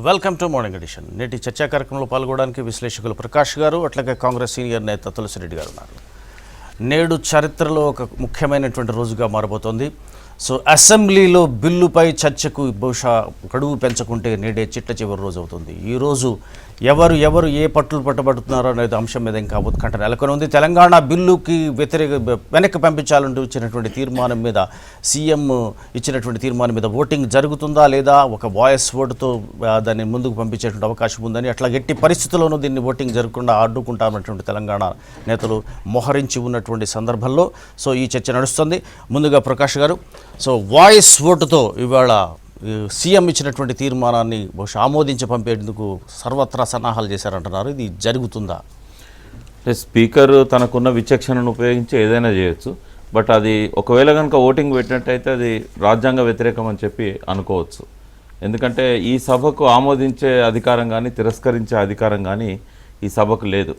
Welcome to morning edition. నేటి చర్చా కార్యక్రమంలో పాల్గొనడానికి విశ్లేషకులు ప్రకాష్ గారు, అట్లాగే కాంగ్రెస్ సీనియర్ నేత తులసిరెడ్డి గారు ఉన్నారు. నేడు చరిత్రలో ఒక ముఖ్యమైనటువంటి రోజుగా మారబోతోంది. సో అసెంబ్లీలో బిల్లుపై చర్చకు బహుశా గడువు పెంచకుంటే నేడే చిట్ట చివరి రోజు అవుతుంది. ఈరోజు ఎవరు ఏ పట్టులు పట్టబడుతున్నారో అనేది అంశం మీద ఇంకా ఉత్కంఠ నెలకొని ఉంది. తెలంగాణ బిల్లుకి వెనక్కి పంపించాలంటూ ఇచ్చినటువంటి తీర్మానం మీద, సీఎం ఇచ్చినటువంటి తీర్మానం మీద ఓటింగ్ జరుగుతుందా లేదా, ఒక వాయిస్ ఓటుతో దాన్ని ముందుకు పంపించేటువంటి అవకాశం ఉందని, అట్లా ఎట్టి పరిస్థితుల్లోనూ దీన్ని ఓటింగ్ జరగకుండా అడ్డుకుంటామన్నటువంటి తెలంగాణ నేతలు మోహరించి ఉన్నటువంటి సందర్భంలో సో ఈ చర్చ నడుస్తుంది. ముందుగా ప్రకాష్ గారు, సో వాయిస్ ఓటుతో ఇవాళ సీఎం ఇచ్చినటువంటి తీర్మానాన్ని బహుశా ఆమోదించి పంపేందుకు సర్వత్రా సన్నాహాలు చేశారంటున్నారు. ఇది జరుగుతుందా? స్పీకర్ తనకున్న విచక్షణను ఉపయోగించి ఏదైనా చేయొచ్చు. బట్ అది ఒకవేళ కనుక ఓటింగ్ పెట్టినట్టయితే అది రాజ్యాంగ వ్యతిరేకం అని చెప్పి అనుకోవచ్చు. ఎందుకంటే ఈ సభకు ఆమోదించే అధికారం కానీ తిరస్కరించే అధికారం కానీ ఈ సభకు లేదు.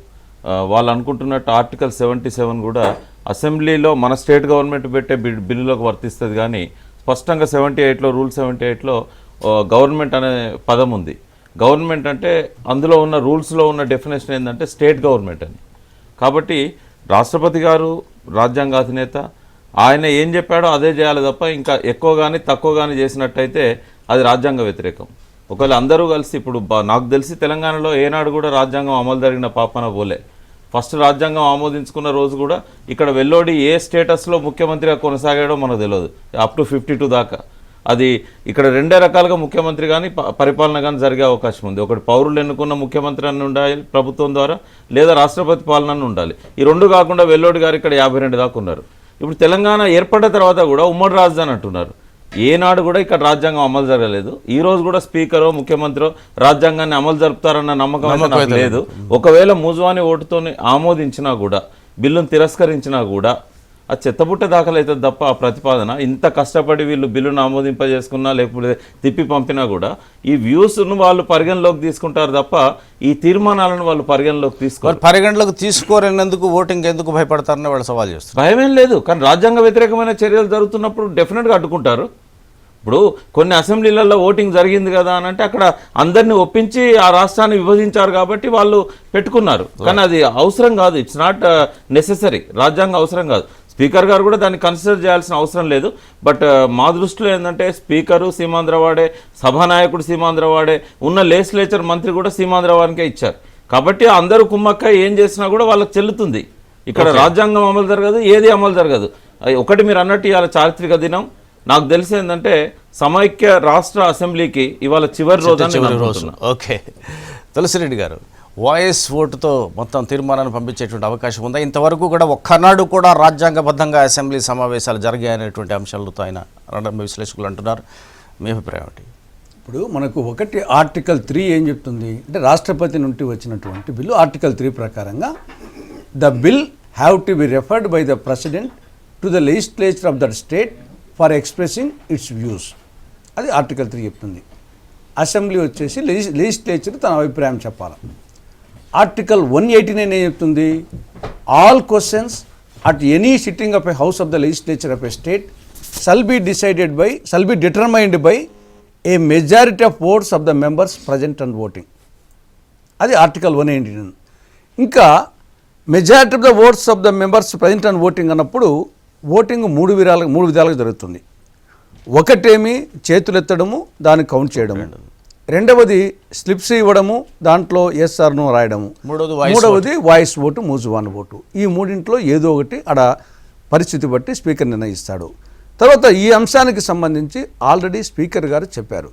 వాళ్ళు అనుకుంటున్నట్టు ఆర్టికల్ 77 కూడా అసెంబ్లీలో మన స్టేట్ గవర్నమెంట్ పెట్టే బిల్లులకు వర్తిస్తుంది. కానీ స్పష్టంగా 78లో రూల్ 78లో గవర్నమెంట్ అనే పదం ఉంది. గవర్నమెంట్ అంటే అందులో ఉన్న రూల్స్లో ఉన్న డెఫినేషన్ ఏంటంటే స్టేట్ గవర్నమెంట్ అని. కాబట్టి రాష్ట్రపతి గారు రాజ్యాంగాధినేత, ఆయన ఏం చెప్పాడో అదే చేయాలి తప్ప ఇంకా ఎక్కువ కానీ తక్కువ కానీ చేసినట్టయితే అది రాజ్యాంగ వ్యతిరేకం. ఒకవేళ అందరూ కలిసి, ఇప్పుడు నాకు తెలిసి తెలంగాణలో ఏనాడు కూడా రాజ్యాంగం అమలు జరిగిన పాపన పోలే. ఫస్ట్ రాజ్యాంగం ఆమోదించుకున్న రోజు కూడా ఇక్కడ వెల్లోడి ఏ స్టేటస్లో ముఖ్యమంత్రిగా కొనసాగాడో మనకు తెలియదు. అప్ టు 52 దాకా అది ఇక్కడ రెండే రకాలుగా ముఖ్యమంత్రి కానీ పరిపాలన కానీ జరిగే అవకాశం ఉంది. ఒకటి పౌరులు ఎన్నుకున్న ముఖ్యమంత్రి అని ఉండాలి ప్రభుత్వం ద్వారా, లేదా రాష్ట్రపతి పాలన ఉండాలి. ఈ రెండు కాకుండా వెల్లోడి గారు ఇక్కడ 52 దాకా ఉన్నారు. ఇప్పుడు తెలంగాణ ఏర్పడ్డ తర్వాత కూడా ఉమ్మడి రాజధాని అంటున్నారు. ఏనాడు కూడా ఇక్కడ రాజ్యాంగం అమలు జరగలేదు. ఈ రోజు కూడా స్పీకరో ముఖ్యమంత్రి రాజ్యాంగాన్ని అమలు జరుపుతారన్న నమ్మకం లేదు. ఒకవేళ మూజువాని ఓటుతోని ఆమోదించినా కూడా, బిల్లును తిరస్కరించినా కూడా అది చెత్తబుట్ట దాఖలవుతుంది తప్ప ఆ ప్రతిపాదన ఇంత కష్టపడి వీళ్ళు బిల్లును ఆమోదింపజేసుకున్నా లేకపోతే తిప్పి పంపినా కూడా ఈ వ్యూస్ను వాళ్ళు పరిగణలోకి తీసుకుంటారు తప్ప ఈ తీర్మానాలను వాళ్ళు పరిగణలోకి తీసుకోరేందుకు ఓటింగ్ ఎందుకు భయపడతారని వాళ్ళు సవాల్ చేస్తారు. భయమేం లేదు, కానీ రాజ్యాంగ వ్యతిరేకమైన చర్యలు జరుగుతున్నప్పుడు డెఫినెట్గా అడ్డుకుంటారు. ఇప్పుడు కొన్ని అసెంబ్లీలలో ఓటింగ్ జరిగింది కదా అని అంటే అక్కడ అందరినీ ఒప్పించి ఆ రాష్ట్రాన్ని విభజించారు కాబట్టి వాళ్ళు పెట్టుకున్నారు. కానీ అది అవసరం కాదు, ఇట్స్ నాట్ నెసెసరీ. రాజ్యాంగ అవసరం కాదు. స్పీకర్ గారు కూడా దాన్ని కన్సిడర్ చేయాల్సిన అవసరం లేదు. బట్ మా దృష్టిలో ఏంటంటే స్పీకరు సీమాంధ్రవాడే, సభానాయకుడు సీమాంధ్రవాడే, ఉన్న లెజిస్లేచర్ మంత్రి కూడా సీమాంధ్రవానికే ఇచ్చారు. కాబట్టి అందరూ కుమ్మక్క ఏం చేసినా కూడా వాళ్ళకి చెల్లుతుంది. ఇక్కడ రాజ్యాంగం అమలు జరగదు, ఏది అమలు జరగదు. ఒకటి మీరు అన్నట్టు ఇవాళ చారిత్రక దినం. నాకు తెలిసి ఏంటంటే సమైక్య రాష్ట్ర అసెంబ్లీకి ఇవాళ చివరి రోజు. ఓకే, తులసిరెడ్డి గారు, వాయిస్ ఓటుతో మొత్తం తీర్మానాన్ని పంపించేటువంటి అవకాశం ఉందా? ఇంతవరకు కూడా ఒక్కనాడు కూడా రాజ్యాంగబద్ధంగా అసెంబ్లీ సమావేశాలు జరిగాయనేటువంటి అంశాలతో ఆయన విశ్లేషకులు అంటున్నారు. మీ అభిప్రాయం ఏంటి? ఇప్పుడు మనకు ఒకటి ఆర్టికల్ 3 ఏం చెప్తుంది అంటే, రాష్ట్రపతి నుండి వచ్చినటువంటి బిల్లు ఆర్టికల్ 3 ప్రకారంగా the bill have to be referred by the president to the legislature of that state for expressing it's views. అది ఆర్టికల్ 3 చెప్తుంది. అసెంబ్లీ వచ్చేసి లెజిస్లేచర్ తన అభిప్రాయం చెప్పాలి. ఆర్టికల్ 189 ఏం చెప్తుంది? All questions at any sitting of a house of the legislature of a state shall be determined by A majority of votes of the members present and voting. అది article 189. ఇంకా majority of the votes of the members present and voting అన్నప్పుడు voting మూడు విధాలుగా జరుగుతుంది. ఒకటేమి చేతులెత్తడము, దాన్ని count చేయడము. రెండవది slips ఇవ్వడము, దాంట్లో ఎస్ ఆర్ నో రాయడము. మూడవది వాయిస్ ఓటు, మూజువాన్ ఓటు. ఈ మూడింట్లో ఏదో ఒకటి ఆడ పరిస్థితి బట్టి స్పీకర్ నిర్ణయిస్తాడు. తర్వాత ఈ అంశానికి సంబంధించి ఆల్రెడీ స్పీకర్ గారు చెప్పారు.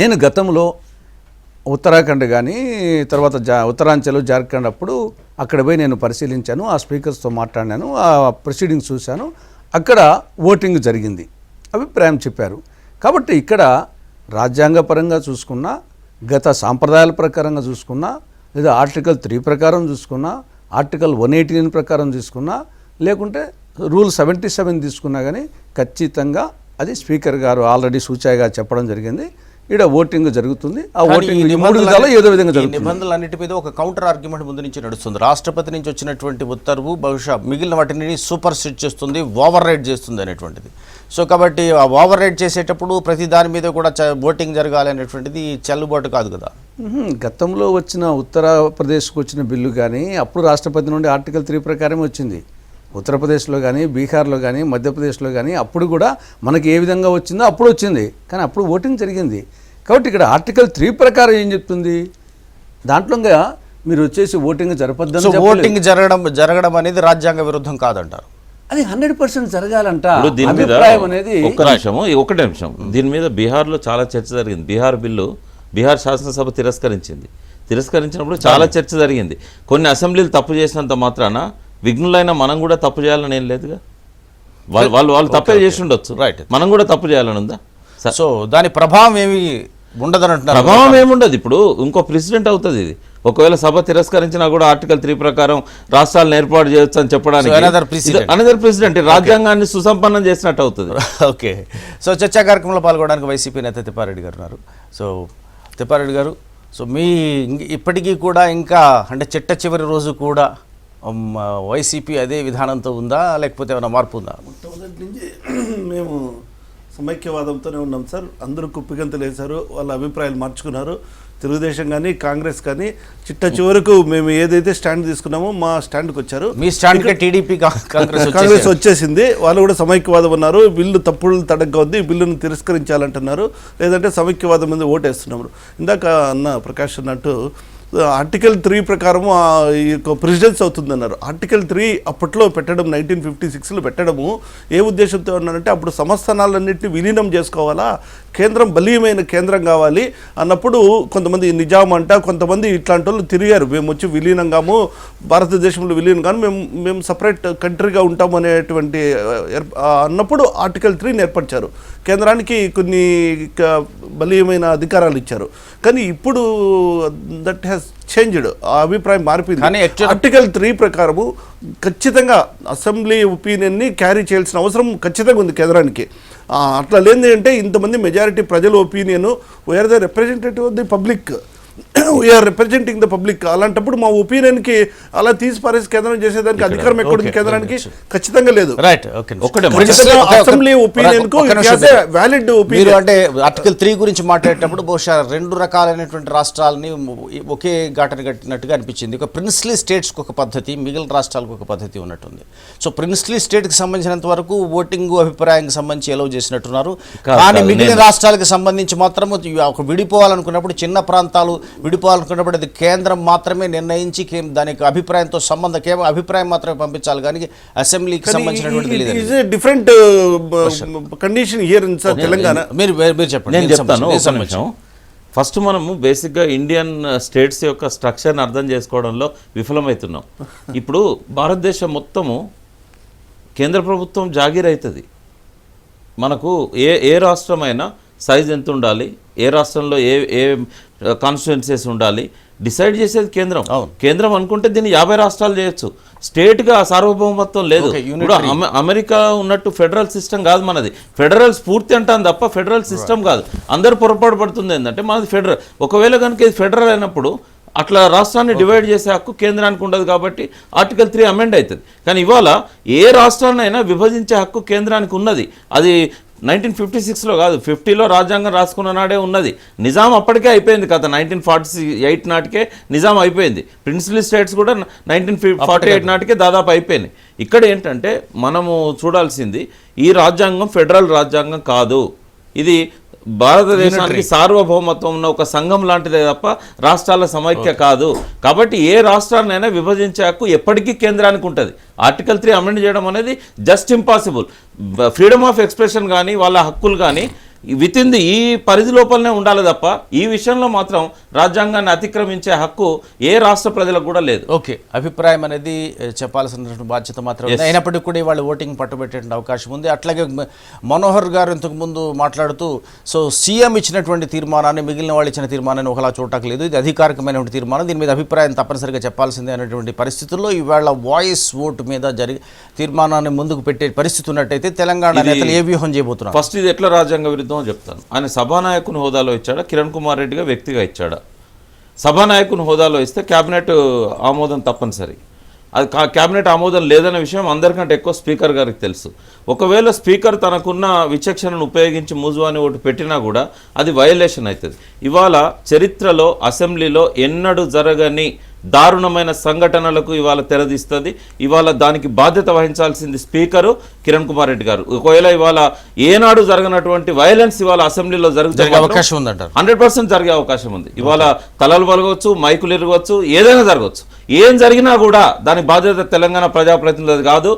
నేను గతంలో ఉత్తరాఖండ్ కానీ తర్వాత ఉత్తరాంచల్, జార్ఖండ్ అప్పుడు అక్కడ పోయి నేను పరిశీలించాను, ఆ స్పీకర్స్తో మాట్లాడినాను, ఆ ప్రొసీడింగ్స్ చూశాను. అక్కడ ఓటింగ్ జరిగింది, అభిప్రాయం చెప్పారు. కాబట్టి ఇక్కడ రాజ్యాంగపరంగా చూసుకున్నా, గత సాంప్రదాయాల ప్రకారంగా చూసుకున్నా, లేదా ఆర్టికల్ 3 ప్రకారం చూసుకున్నా, ఆర్టికల్ 189 ప్రకారం తీసుకున్నా, లేకుంటే రూల్ 77 తీసుకున్నా కానీ ఖచ్చితంగా అది స్పీకర్ గారు ఆల్రెడీ సూచాయిగా చెప్పడం జరిగింది. ఇక్కడ ఓటింగ్ జరుగుతుంది. ఆ కానీ ఓటింగ్ ఈ 3 విధాలు ఏదో విధంగా ఈ జరుగుతుంది. నిబంధనలన్నిటి మీద ఒక కౌంటర్ ఆర్గ్యుమెంట్ ముందు నుంచి నడుస్తుంది. రాష్ట్రపతి నుంచి వచ్చినటువంటి ఉత్తర్వు బహుశా మిగిలిన వాటిని సూపర్ సెట్ చేస్తుంది, ఓవర్ రైడ్ చేస్తుంది అనేటువంటిది. సో కాబట్టి ఆ ఓవర్ రైడ్ చేసేటప్పుడు ప్రతి దాని మీద కూడా ఓటింగ్ జరగాలి అనేటువంటిది చెల్లుబాటు కాదు కదా. గతంలో వచ్చిన ఉత్తరప్రదేశ్కు వచ్చిన బిల్లు కానీ అప్పుడు రాష్ట్రపతి నుండి ఆర్టికల్ 3 ప్రకారం వచ్చింది. ఉత్తరప్రదేశ్లో కానీ బీహార్లో కానీ మధ్యప్రదేశ్లో కానీ అప్పుడు కూడా మనకి ఏ విధంగా వచ్చిందో అప్పుడు వచ్చింది, కానీ అప్పుడు ఓటింగ్ జరిగింది. కాబట్టి ఇక్కడ ఆర్టికల్ 3 ప్రకారం ఏం చెప్తుంది, దాంట్లో మీరు వచ్చేసి ఓటింగ్ జరపద్దని. ఓటింగ్ జరగడం అనేది రాజ్యాంగ విరుద్ధం కాదంటారు. అది 100% జరగాలంట. ఇప్పుడు దీని మీద అభిప్రాయం అనేది ఒకటే నిమిషం దీని మీద బీహార్లో చాలా చర్చ జరిగింది. బీహార్ బిల్లు బీహార్ శాసనసభ తిరస్కరించినప్పుడు చాలా చర్చ జరిగింది. కొన్ని అసెంబ్లీలు తప్పు చేసినంత మాత్రాన విఘ్నులైన మనం కూడా తప్పు చేయాలని ఏం లేదుగా. వాళ్ళు తప్పే చేసి ఉండొచ్చు, రైట్, మనం కూడా తప్పు చేయాలని ఉందా? సో దాని ప్రభావం ఏమి ఉండదని అంటున్నారు. ప్రభావం ఏముండదు. ఇప్పుడు ఇంకో ప్రెసిడెంట్ అవుతుంది ఇది. ఒకవేళ సభ తిరస్కరించినా కూడా ఆర్టికల్ 3 ప్రకారం రాష్ట్రాలను ఏర్పాటు చేయొచ్చు అని చెప్పడానికి అనదర్ ప్రెసిడెంట్ రాజ్యాంగాన్ని సుసంపన్నం చేసినట్టు అవుతుంది. ఓకే. సో చర్చా కార్యక్రమంలో పాల్గొనడానికి వైసీపీ నేత తిప్పారెడ్డి గారు ఉన్నారు. సో తిప్పారెడ్డి గారు, సో మీ ఇప్పటికీ కూడా ఇంకా అంటే చిట్ట చివరి రోజు కూడా వైసీపీ అదే విధానంతో ఉందా, లేకపోతే ఏమైనా మార్పు ఉందా? మొట్టమొదటి నుంచి మేము సమైక్యవాదంతోనే ఉన్నాం సార్. అందరూ కుప్పిగంతులు వేశారు, వాళ్ళ అభిప్రాయాలు మార్చుకున్నారు. తెలుగుదేశం కానీ కాంగ్రెస్ కానీ చిట్ట చివరకు మేము ఏదైతే స్టాండ్ తీసుకున్నామో మా స్టాండ్కి వచ్చారు. మీ స్టాండ్కి టీడీపీ కాంగ్రెస్ వచ్చేసింది. వాళ్ళు కూడా సమైక్యవాదం ఉన్నారు. బిల్లు తప్పులు తడగ్గా ఉంది, బిల్లును తిరస్కరించాలంటున్నారు, లేదంటే సమైక్యవాదం మీద ఓటేస్తున్నారు. ఇందాక అన్న ప్రకాష్ అన్నట్టు ఆర్టికల్ 3 ప్రకారము ఈ యొక్క ప్రెసిడెన్స్ అవుతుందన్నారు. ఆర్టికల్ 3 అప్పట్లో పెట్టడం 1956లో పెట్టడము ఏ ఉద్దేశంతో ఉన్నారంటే అప్పుడు సంస్థానాలన్నింటినీ విలీనం చేసుకోవాలా, కేంద్రం బలీయమైన కేంద్రం కావాలి అన్నప్పుడు కొంతమంది నిజాం అంట, కొంతమంది ఇట్లాంటి వాళ్ళు తిరిగారు. మేము వచ్చి విలీనంగాము, భారతదేశంలో విలీనం కానీ మేము సపరేట్ కంట్రీగా ఉంటాము అనేటువంటి అన్నప్పుడు ఆర్టికల్ 3ని ఏర్పరిచారు. కేంద్రానికి కొన్ని బలీయమైన అధికారాలు ఇచ్చారు. కానీ ఇప్పుడు దట్ హ్యాస్ చేంజ్డ్, ఆ అభిప్రాయం మారిపోయింది. ఆర్టికల్ 3 ప్రకారము ఖచ్చితంగా అసెంబ్లీ ఒపీనియన్ని క్యారీ చేయాల్సిన అవసరం ఖచ్చితంగా ఉంది కేంద్రానికి. అట్లా లేని అంటే ఇంతమంది మెజారిటీ ప్రజల opinion, we are the representative of the public, we are representing the public. అలాంటప్పుడు మా ఒపీనియన్కి అలా తీసి పారేసి కేంద్రం చేసేదానికి అధికారం ఎక్కడుంది కేంద్రానికి? ఖచ్చితంగా లేదు. రైట్. అసెంబ్లీ ఒపీనియన్ కు వ్యాలిడ్ ఒపీనియన్. అంటే ఆర్టికల్ 3 గురించి మాట్లాడేటప్పుడు బహుశా 2 రకాలైనటువంటి రాష్ట్రాలని ఒకే ఘాటను కట్టినట్టుగా అనిపించింది. ఒక ప్రిన్స్లీ స్టేట్స్కి ఒక పద్ధతి, మిగిలిన రాష్ట్రాలకు ఒక పద్ధతి ఉన్నట్టుంది. సో ప్రిన్స్లీ స్టేట్కి సంబంధించినంత వరకు ఓటింగ్ అభిప్రాయానికి సంబంధించి ఎలవ్ చేసినట్టున్నారు. కానీ మిగిలిన రాష్ట్రాలకు సంబంధించి మాత్రం ఒక విడిపోవాలనుకున్నప్పుడు, చిన్న ప్రాంతాలు విడిపోవాలనుకున్నప్పుడు అది కేంద్రం మాత్రమే నిర్ణయించి దానికి అభిప్రాయంతో సంబంధం, కేవలం అభిప్రాయం మాత్రమే పంపించాలి కానీ అసెంబ్లీకి సంబంధించినటువంటి different condition here in Telangana. మీరు చెప్పండి. నేను చెప్తాను. ఫస్ట్ మనము బేసిక్గా ఇండియన్ స్టేట్స్ యొక్క స్ట్రక్చర్ని అర్థం చేసుకోవడంలో విఫలమవుతున్నాం. ఇప్పుడు భారతదేశం మొత్తము కేంద్ర ప్రభుత్వం జాగీర్ అవుతుంది. మనకు ఏ రాష్ట్రమైనా సైజ్ ఎంత ఉండాలి, ఏ రాష్ట్రంలో ఏ కాన్స్టిట్యుయెన్సీస్ ఉండాలి డిసైడ్ చేసేది కేంద్రం. కేంద్రం అనుకుంటే దీన్ని 50 రాష్ట్రాలు చేయొచ్చు. స్టేట్గా సార్వభౌమత్వం లేదు. ఇప్పుడు అమెరికా ఉన్నట్టు ఫెడరల్ సిస్టమ్ కాదు మనది. ఫెడరల్ స్ఫూర్తి అంటాను తప్ప ఫెడరల్ సిస్టమ్ కాదు. అందరూ పొరపాటు పడుతుంది ఏంటంటే మనది ఫెడరల్. ఒకవేళ కనుక ఇది ఫెడరల్ అయినప్పుడు అట్లా రాష్ట్రాన్ని డివైడ్ చేసే హక్కు కేంద్రానికి ఉండదు కాబట్టి ఆర్టికల్ 3 అమెండ్ అవుతుంది. కానీ ఇవాళ ఏ రాష్ట్రాన్నైనా విభజించే హక్కు కేంద్రానికి ఉన్నది. అది 1956లో కాదు, 50లో రాజ్యాంగం రాసుకున్న నాడే ఉన్నది. నిజాం అప్పటికే అయిపోయింది కదా, 1948 నాటికే నిజాం అయిపోయింది. ప్రిన్సిపల్ స్టేట్స్ కూడా 1948 నాటికే దాదాపు అయిపోయినాయి. ఇక్కడ ఏంటంటే మనము చూడాల్సింది ఈ రాజ్యాంగం ఫెడరల్ రాజ్యాంగం కాదు. ఇది భారతదేశానికి సార్వభౌమత్వం ఉన్న ఒక సంఘం లాంటిదే తప్ప రాష్ట్రాల సమైక్య కాదు. కాబట్టి ఏ రాష్ట్రాన్నైనా విభజించే హక్కు ఎప్పటికీ కేంద్రానికి ఉంటుంది. ఆర్టికల్ 3 అమెండ్ చేయడం అనేది just impossible. Freedom of expression కానీ వాళ్ళ హక్కులు కానీ విత్ ఇన్ ది ఈ పరిధి లోపలనే ఉండాలి తప్ప ఈ విషయంలో మాత్రం రాజ్యాంగాన్ని అతిక్రమించే హక్కు ఏ రాష్ట్ర ప్రజలకు కూడా లేదు. ఓకే, అభిప్రాయం అనేది చెప్పాల్సినటువంటి బాధ్యత మాత్రం అయినప్పటికీ కూడా వాళ్ళు ఓటింగ్ పట్టుబెట్టే అవకాశం ఉంది. అట్లాగే మనోహర్ గారు ఇంతకుముందు మాట్లాడుతూ సో సీఎం ఇచ్చినటువంటి తీర్మానాన్ని మిగిలిన వాళ్ళు ఇచ్చిన తీర్మానాన్ని ఒకలా చూడటం లేదు, ఇది అధికారికమైనటువంటి తీర్మానం, దీని మీద అభిప్రాయం తప్పనిసరిగా చెప్పాల్సిందే అనేటువంటి పరిస్థితుల్లో ఇవాళ వాయిస్ ఓటు మీద జరిగి తీర్మానాన్ని ముందుకు పెట్టే పరిస్థితి ఉన్నట్టయితే తెలంగాణ నేతలు ఏ వ్యూహం చేయబోతున్నారు? ఫస్ట్ ఇది ఎట్లా రాజ్యాంగ విరుద్ధం అబద్ధం చెప్తాను. ఆయన సభానాయకుని హోదాలో ఇచ్చాడా, కిరణ్ కుమార్ రెడ్డిగా వ్యక్తిగా ఇచ్చాడా? సభానాయకుని హోదాలో ఇస్తే క్యాబినెట్ ఆమోదం తప్పనిసరి. అది క్యాబినెట్ ఆమోదం లేదనే విషయం అందరికంటే ఎక్కువ స్పీకర్ గారికి తెలుసు. ఒకవేళ స్పీకర్ తనకున్న విచక్షణను ఉపయోగించి మూజువాని ఓటు పెట్టినా కూడా అది వయలేషన్ అవుతుంది. ఇవాళ చరిత్రలో అసెంబ్లీలో ఎన్నడూ జరగని దారుణమైన సంఘటనలకు ఇవాళ తెరదీస్తుంది. ఇవాళ దానికి బాధ్యత వహించాల్సింది స్పీకరు కిరణ్ కుమార్ రెడ్డి గారు. ఒకవేళ ఇవాళ ఏనాడు జరగనటువంటి వైలెన్స్ ఇవాళ అసెంబ్లీలో జరిగే అవకాశం ఉందంటారు. 100% జరిగే అవకాశం ఉంది. ఇవాళ తలలు పలగవచ్చు, మైకులు ఇరగవచ్చు, ఏదైనా జరగవచ్చు. ఏం జరిగినా కూడా దాని బాధ్యత తెలంగాణ ప్రజాప్రతినిధులు కాదు,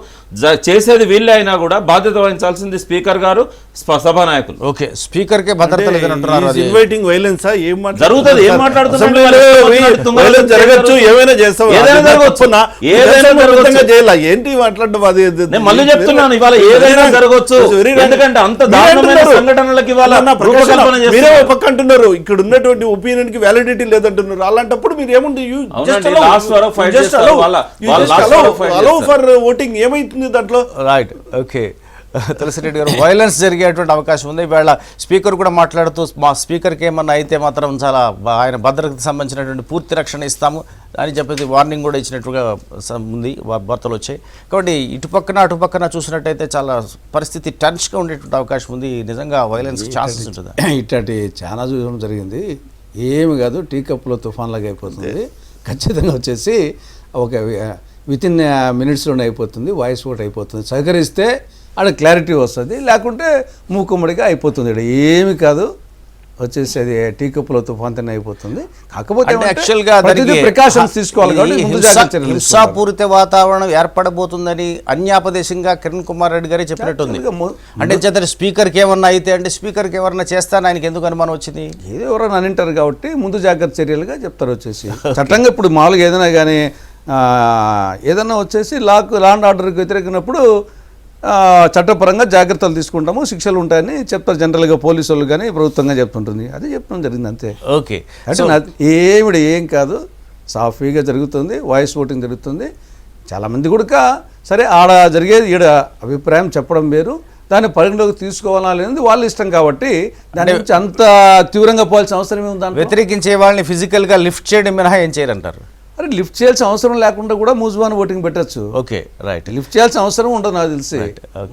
చేసేది వీళ్ళే అయినా కూడా బాధ్యత వహించాల్సింది స్పీకర్ గారు, సభానాయకులు. ఓకే, స్పీకర్ కే భద్రత లేదంటున్నారు. ఇన్వైటింగ్ వైలెన్స్ ఏం జరుగుతుంది, ఏం మాట్లాడుతున్నారు? జరగచ్చు, ఏమైనా చేస్తాం, ఏదైనా జరగవచ్చు, ఏంటి మాట్లాడడం? అది నేను మళ్ళీ చెప్తున్నాను, ఇవాళ ఏదైనా జరగవచ్చు. ఎందుకంటే అంత దారుణమైన సంఘటనలకు ఇవాళ రూపకల్పన చేస్తున్నారు. మీరే ఒక పక్క అంటున్నారు, ఇక్కడ ఉన్నటువంటి ఒపీనియన్ కి వ్యాలిడిటీ లేదంటున్నారు. అలాంటప్పుడు మీరు ఏముంది, ఫర్ ఓటింగ్ ఏమైతుంది దాంట్లో? Right, okay. తులసిరెడ్డి గారు, వైలెన్స్ జరిగేటువంటి అవకాశం ఉంది. ఇవాళ స్పీకర్ కూడా మాట్లాడుతూ మా స్పీకర్కి ఏమన్నా అయితే మాత్రం చాలా ఆయన భద్రతకు సంబంధించినటువంటి పూర్తి రక్షణ ఇస్తాము అని చెప్పేసి వార్నింగ్ కూడా ఇచ్చినట్టుగా ఉంది, వార్తలు వచ్చాయి. కాబట్టి అటుపక్కన చూసినట్టయితే చాలా పరిస్థితి టెన్స్గా ఉండేటువంటి అవకాశం ఉంది. నిజంగా వైలెన్స్ ఛాన్సెస్ ఉంటుందా? ఇట్లాంటి చాలా చూడడం జరిగింది. ఏమి కాదు, టీ కప్పులో తుఫాన్లాగా అయిపోతుంది. ఖచ్చితంగా వచ్చేసి ఒక వితిన్ మినిట్స్లోనే అయిపోతుంది, వాయిస్ ఓట్ అయిపోతుంది. సహకరిస్తే ఆడ క్లారిటీ వస్తుంది, లేకుంటే మూకుమ్మడిగా అయిపోతుంది. ఇక్కడ ఏమి కాదు, వచ్చేసి అది టీ కప్పులో తుఫాన్ అయిపోతుంది. కాకపోతే యాక్చువల్గా ప్రికాషన్స్ తీసుకోవాలి. హింసాపూరిత వాతావరణం ఏర్పడబోతుందని అన్యాపదేశంగా కిరణ్ కుమార్ రెడ్డి గారే చెప్పినట్టుంది. అంటే చేత స్పీకర్కి ఏమన్నా అయితే అంటే స్పీకర్కి ఎవరన్నా చేస్తాను ఆయనకి ఎందుకు అనుమానం వచ్చింది? ఏదో ఎవరైనా అనింటారు కాబట్టి ముందు జాగ్రత్త చర్యలుగా చెప్తారు. వచ్చేసి చట్టంగా ఇప్పుడు మామూలుగా ఏదైనా కానీ ఏదన్నా వచ్చేసి లా అండ్ ఆర్డర్కి వ్యతిరేకినప్పుడు చట్టపరంగా జాగ్రత్తలు తీసుకుంటాము, శిక్షలు ఉంటాయని చెప్తారు జనరల్గా పోలీసు వాళ్ళు, కానీ ప్రభుత్వంగా చెప్తుంటుంది. అదే చెప్పడం జరిగింది అంతే. ఓకే, అంటే ఏం కాదు, సాఫీగా జరుగుతుంది, వాయిస్ ఓటింగ్ జరుగుతుంది. చాలామంది కూడా సరే ఆడ జరిగేది ఈడ అభిప్రాయం చెప్పడం వేరు, దాన్ని పరిగణలోకి తీసుకోవాలా లేనిది వాళ్ళ ఇష్టం. కాబట్టి దాని గురించి అంత తీవ్రంగా పోవాల్సిన అవసరం ఏముంది? వ్యతిరేకించే వాళ్ళని ఫిజికల్గా లిఫ్ట్ చేయడం మినహా ఏం చేయరంటారు? అరే లిఫ్ట్ చేయాల్సిన అవసరం లేకుండా కూడా మూజువాన్ ఓటింగ్ పెట్టచ్చు. Okay, right. లిఫ్ట్ చేయాల్సిన అవసరం ఉండదు నాకు తెలిసి.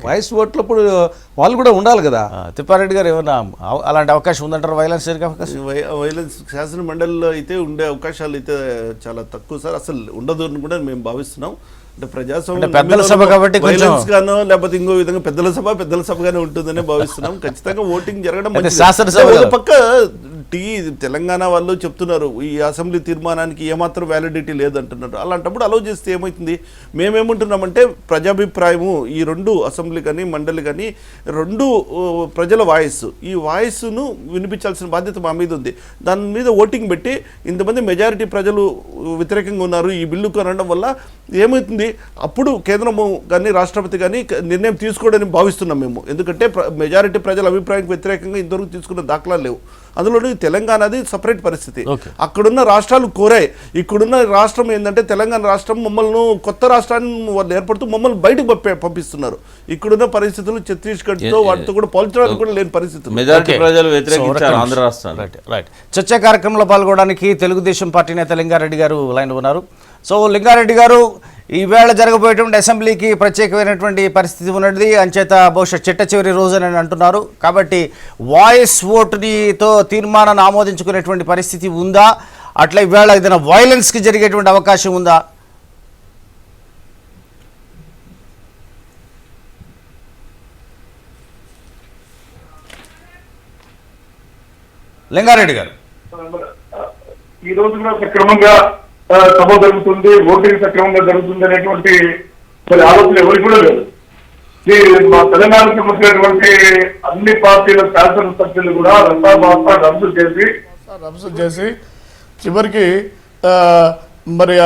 వాయిస్ ఓట్లప్పుడు వాళ్ళు కూడా ఉండాలి కదా. తిప్పారెడ్డి గారు, ఏమన్నా అలాంటి అవకాశం ఉందంటారు? వైలెన్స్ జరిగే అవకాశం? వైలెన్స్ శాసన మండలిలో అయితే ఉండే అవకాశాలు అయితే చాలా తక్కువ సార్, అసలు ఉండదు అని కూడా మేము భావిస్తున్నాం. అంటే ప్రజాస్వామ్యం పెద్దల సభ కాబట్టి వైలెన్స్ గానో లేకపోతే ఇంకో విధంగా పెద్దల సభగానే ఉంటుందనే భావిస్తున్నాం. ఖచ్చితంగా ఓటింగ్ జరగడం శాసనసభ పక్క తెలంగాణ వాళ్ళు చెప్తున్నారు ఈ అసెంబ్లీ తీర్మానానికి ఏమాత్రం వ్యాలిడిటీ లేదంటున్నారు. అలాంటప్పుడు అలౌ చేస్తే ఏమవుతుంది? మేమేమంటున్నామంటే ప్రజాభిప్రాయము ఈ రెండు అసెంబ్లీ కానీ మండలి కానీ రెండు ప్రజల వాయిస్, ఈ వాయిస్ను వినిపించాల్సిన బాధ్యత మా మీద ఉంది. దాని మీద ఓటింగ్ పెట్టి ఇంతమంది మెజారిటీ ప్రజలు వ్యతిరేకంగా ఉన్నారు ఈ బిల్లుకు అనడం వల్ల ఏమవుతుంది? అప్పుడు కేంద్రము కానీ రాష్ట్రపతి కానీ నిర్ణయం తీసుకోవడానికి భావిస్తున్నాం మేము. ఎందుకంటే మెజారిటీ ప్రజల అభిప్రాయానికి వ్యతిరేకంగా ఇంతవరకు తీసుకున్న దాఖలాలు లేవు. అందులోని తెలంగాణది సపరేట్ పరిస్థితి. అక్కడున్న రాష్ట్రాలు కోరాయి. ఇక్కడున్న రాష్ట్రం ఏంటంటే తెలంగాణ రాష్ట్రం మమ్మల్ని కొత్త రాష్ట్రాన్ని వాళ్ళు ఏర్పడుతూ మమ్మల్ని బయటకు పంపిస్తున్నారు. ఇక్కడున్న పరిస్థితులు ఛత్తీస్గఢ్తో వాటితో కూడా పోల్చడానికి కూడా లేని పరిస్థితులు. మెజారిటీ ప్రజలు వ్యతిరేకించారు ఆంధ్ర రాష్ట్రం. రైట్. చర్చా కార్యక్రమంలో పాల్గొనడానికి తెలుగుదేశం పార్టీ నేత లింగారెడ్డి గారు లైన్ ఉన్నారు. సో లింగారెడ్డి గారు, ఈవేళ జరగబోయేటువంటి అసెంబ్లీకి ప్రత్యేకమైనటువంటి పరిస్థితి ఉన్నది, అంచేత బహుశా చిట్ట చివరి రోజుని అంటున్నారు. కాబట్టి వాయిస్ ఓటుతో తీర్మానాన్ని ఆమోదించుకునేటువంటి పరిస్థితి ఉందా? అట్లా ఈవేళ ఏదైనా వైలెన్స్కి జరిగేటువంటి అవకాశం ఉందా? లింగారెడ్డి గారు, ఈ రోజు కూడా సక్రమంగా సభ జరుగుతుంది, ఓటింగ్ సక్రమంగా జరుగుతుంది అనేటువంటి మరి ఆలోచన ఎవరికి కూడా లేదు. మా తెలంగాణకు సంబంధించినటువంటి అన్ని పార్టీల శాసనసభ్యులు కూడా రద్దు చేసి చివరికి మరి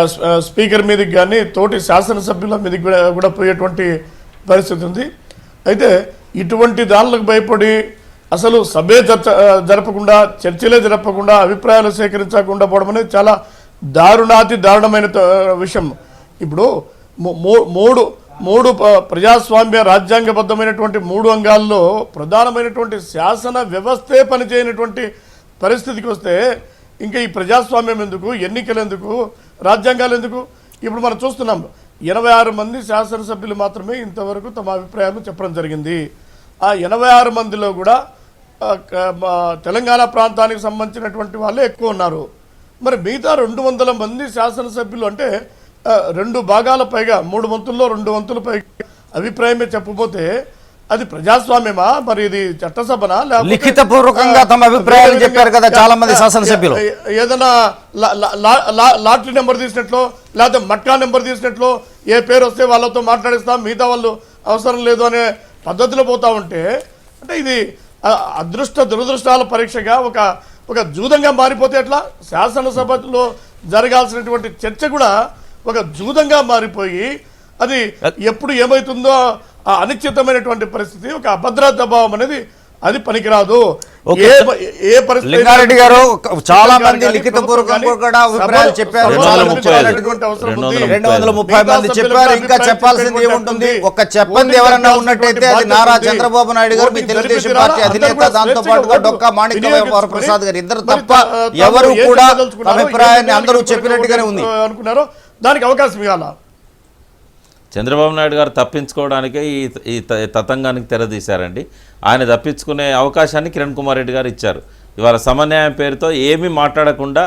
స్పీకర్ మీదకి కానీ తోటి శాసనసభ్యుల మీదకి కూడా పోయేటువంటి పరిస్థితి ఉంది. అయితే ఇటువంటి దానిలకు భయపడి అసలు సభే జరపకుండా, చర్చలే జరపకుండా, అభిప్రాయాలు సేకరించకుండా పోవడం అనేది చాలా దారుణమైన విషయం. ఇప్పుడు ప్రజాస్వామ్య రాజ్యాంగబద్ధమైనటువంటి 3 అంగాల్లో ప్రధానమైనటువంటి శాసన వ్యవస్థే పనిచేయనటువంటి పరిస్థితికి వస్తే ఇంకా ఈ ప్రజాస్వామ్యం ఎందుకు, ఎన్నికలు ఎందుకు, రాజ్యాంగాలు ఎందుకు? ఇప్పుడు మనం చూస్తున్నాం 86 మంది శాసనసభ్యులు మాత్రమే ఇంతవరకు తమ అభిప్రాయాలు చెప్పడం జరిగింది. ఆ 86 మందిలో కూడా తెలంగాణ ప్రాంతానికి సంబంధించినటువంటి వాళ్ళే ఎక్కువ ఉన్నారు. మరి మిగతా 200 మంది శాసనసభ్యులు అంటే 2 భాగాల పైగా 3 వంతుల్లో 2 వంతుల పైగా అభిప్రాయమే చెప్పబోతే అది ప్రజాస్వామ్యమా? మరి ఇది చట్టసభనా? లిఖితపూర్వకంగా తమ అభిప్రాయాలు చెప్పారు కదా చాలా మంది శాసనసభ్యులు. ఏదైనా లాటరీ నెంబర్ తీసినట్లు లేకపోతే మట్కా నెంబర్ తీసినట్లు ఏ పేరు వస్తే వాళ్ళతో మాట్లాడిస్తాం, మిగతా వాళ్ళు అవసరం లేదు అనే పద్ధతిలో పోతా ఉంటే అంటే ఇది దురదృష్టాల పరీక్షగా ఒక జూదంగా మారిపోతే ఎట్లా? శాసనసభలో జరగాల్సినటువంటి చర్చ కూడా ఒక జూదంగా మారిపోయి అది ఎప్పుడు ఏమవుతుందో ఆ అనిశ్చితమైనటువంటి పరిస్థితి, ఒక అభద్రతా భావం అనేది అది పనికిరాదు. ఏ పరిస్థితి లింగారెడ్డి గారు చాలా మంది లిఖితపూర్వకంగా కూడా అభిప్రాయాలు చెప్పారు. 230 మంది చెప్పారు. ఇంకా చెప్పాల్సింది ఏముంటుంది? ఒక చెప్పంది ఎవరన్నా ఉన్నట్టయితే అది నారా చంద్రబాబు నాయుడు గారు, మీ తెలుగుదేశం పార్టీ అధినేత, దాంతో పాటుగా డొక్కా మాణిక్య వరప్రసాద్ గారు, ఇద్దరు తప్ప ఎవరు కూడా అభిప్రాయాన్ని అందరూ చెప్పినట్టుగానే ఉంది అనుకున్నారో దానికి అవకాశం ఇవ్వాలా? చంద్రబాబు నాయుడు గారు తప్పించుకోవడానికే ఈ తతంగానికి తెరదీశారండి. ఆయన తప్పించుకునే అవకాశాన్ని కిరణ్ కుమార్ రెడ్డి గారు ఇచ్చారు. ఇవాళ సమన్యాయం పేరుతో ఏమీ మాట్లాడకుండా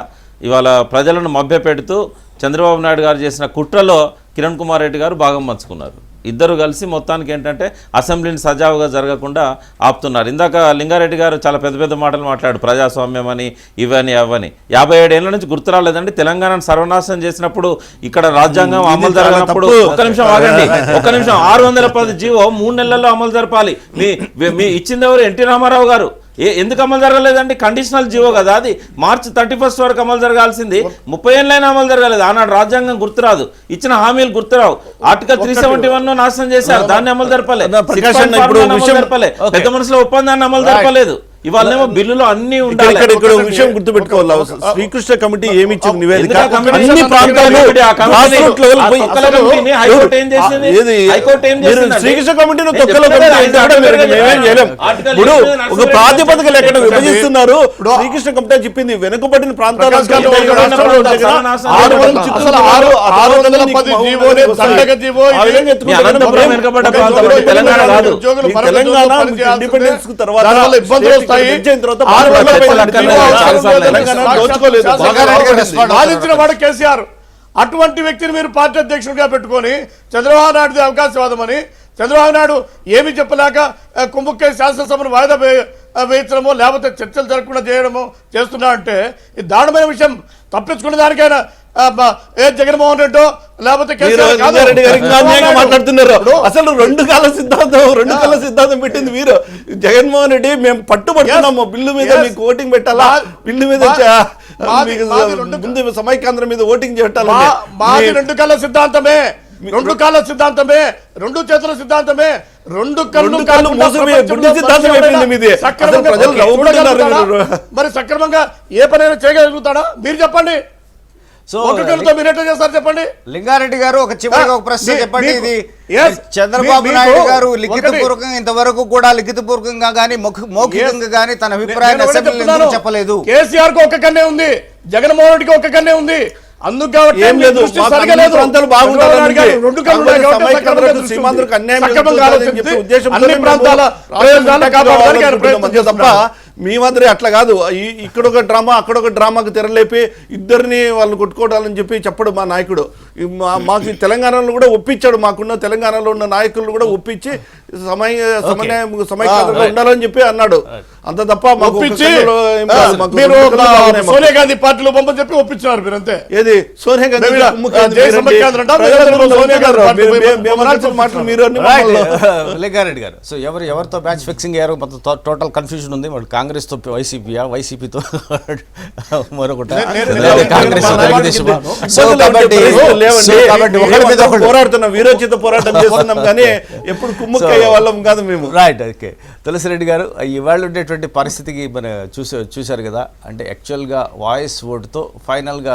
ఇవాళ ప్రజలను మభ్యపెడుతూ చంద్రబాబు నాయుడు గారు చేసిన కుట్రలో కిరణ్ కుమార్ రెడ్డి గారు భాగం పంచుకున్నారు. ఇద్దరు కలిసి మొత్తానికి ఏంటంటే అసెంబ్లీని సజావుగా జరగకుండా ఆపుతున్నారు. ఇందాక లింగారెడ్డి గారు చాలా పెద్ద పెద్ద మాటలు మాట్లాడు, ప్రజాస్వామ్యం అని, ఇవని అవని. 57 ఏళ్ల నుంచి గుర్తు రాలేదండి తెలంగాణను సర్వనాశనం చేసినప్పుడు, ఇక్కడ రాజ్యాంగం అమలు జరగనప్పుడు. ఒక్క నిమిషం ఆగండి, ఒక్క నిమిషం. 610 జీవో 3 నెలల్లో అమలు జరపాలి. మీ ఇచ్చింది ఎవరు? ఎన్టీ రామారావు గారు. ఎందుకు అమలు జరగలేదండి? కండిషనల్ జీవో కదా అది. మార్చి 31 వరకు అమలు జరగాల్సింది 30 ఏళ్ళైనా అమలు జరగలేదు. ఆనాడు రాజ్యాంగం గుర్తురాదు, ఇచ్చిన హామీలు గుర్తురావు. ఆర్టికల్ 371 నాశనం చేశారు, దాన్ని అమలు జరపలే. పెద్ద మనుషుల ఒప్పందాన్ని అమలు జరపలేదు. ఇవాళేమో బిల్లులో అన్ని ఉండాలి. ఇక్కడ విషయం గుర్తుపెట్టుకోవాలి, శ్రీకృష్ణ కమిటీ ఏమి ఇచ్చింది నివేదిక, అన్ని ప్రాంతాలు శ్రీకృష్ణ కమిటీని ఇప్పుడు ఒక ప్రాతిపదిక లెక్కన విభజిస్తున్నారు. శ్రీకృష్ణ కమిటీ చెప్పింది వెనుకబడిన ప్రాంతాలు తెలంగాణ ఇండిపెండెన్స్ తర్వాత సాధించిన వాడు కేసీఆర్. అటువంటి వ్యక్తిని మీరు పార్టీ అధ్యక్షుడిగా పెట్టుకొని చంద్రబాబు నాయుడు అవకాశవాదం అని, చంద్రబాబు నాయుడు ఏమి చెప్పలేక కుంభకే శాసనసభను వాయిదా వేయించడమో లేకపోతే చర్చలు జరగకుండా చేయడమో చేస్తున్నా అంటే ఇది దారుణమైన విషయం. తప్పించుకునే దానికైనా జగన్మోహన్ రెడ్డి లేకపోతే మాట్లాడుతున్నారు. అసలు రెండు కాల సిద్ధాంతం పెట్టింది మీరు. జగన్మోహన్ రెడ్డి మేము పట్టుబడుతున్నాము బిల్లు మీద, మీకు ఓటింగ్ పెట్టాలా, బిల్లు మీద ముందు సమైక్యాంధ్రం మీద ఓటింగ్ చేయాలి. మాది 2 కాల సిద్ధాంతమే, 2 కాల సిద్ధాంతమే, 2 చేతుల సిద్ధాంతమే, 2 కళ్ళు మరి సక్రమంగా ఏ పనైనా చేయగలుగుతాడా? మీరు చెప్పండి. చెప్పండి లింగారెడ్డి గారు. ఒక చివరిగా ఒక ప్రశ్న చెప్పండి. ఇది చంద్రబాబు నాయుడు గారు లిఖితపూర్వకంగా ఇంతవరకు కూడా లిఖితపూర్వకంగా గానీ మౌఖికంగా గానీ తన అభిప్రాయాన్ని అసెంబ్లీలో చెప్పలేదు. కేసీఆర్ కు ఒక కన్నే ఉంది, జగన్మోహన్ రెడ్డికి ఒక కన్నే ఉంది. అందుకు కాబట్టి మేమందరూ అట్లా కాదు, ఇక్కడ ఒక డ్రామా అక్కడ ఒక డ్రామాకి తెరలేపి ఇద్దరిని వాళ్ళు కొట్టుకోవడాలని చెప్పి చెప్పడు మా నాయకుడు. మాకు తెలంగాణలో కూడా ఒప్పించాడు, మాకున్న తెలంగాణలో ఉన్న నాయకులను కూడా ఒప్పించి సమైక్యంగా ఉండాలని చెప్పి అన్నాడు. అంత తప్ప సోనియా గాంధీ పార్టీలో పంపని చెప్పి ఒప్పించారు మీరు అంతే. ఏది సోనియా గాంధీ మాటలు మీరు లింగారెడ్డి గారు. సో ఎవరితో మ్యాచ్ ఫిక్సింగ్ అయ్యారు? టోటల్ కన్ఫ్యూజన్ ఉంది. వాళ్ళు కాంగ్రెస్ తో వైసీపీయా, వైసీపీతో మరొకటి పోరాడుతున్నాం, వీరోచిత పోరాటం చేస్తున్నాం కానీ ఎప్పుడు కుమ్ముక్క అయ్యే వాళ్ళం కాదు మేము. రైట్. ఓకే. తులసిరెడ్డి గారు, ఇవాళ ఉండేటువంటి పరిస్థితికి మన చూశారు కదా, అంటే యాక్చువల్గా వాయిస్ ఓటుతో ఫైనల్గా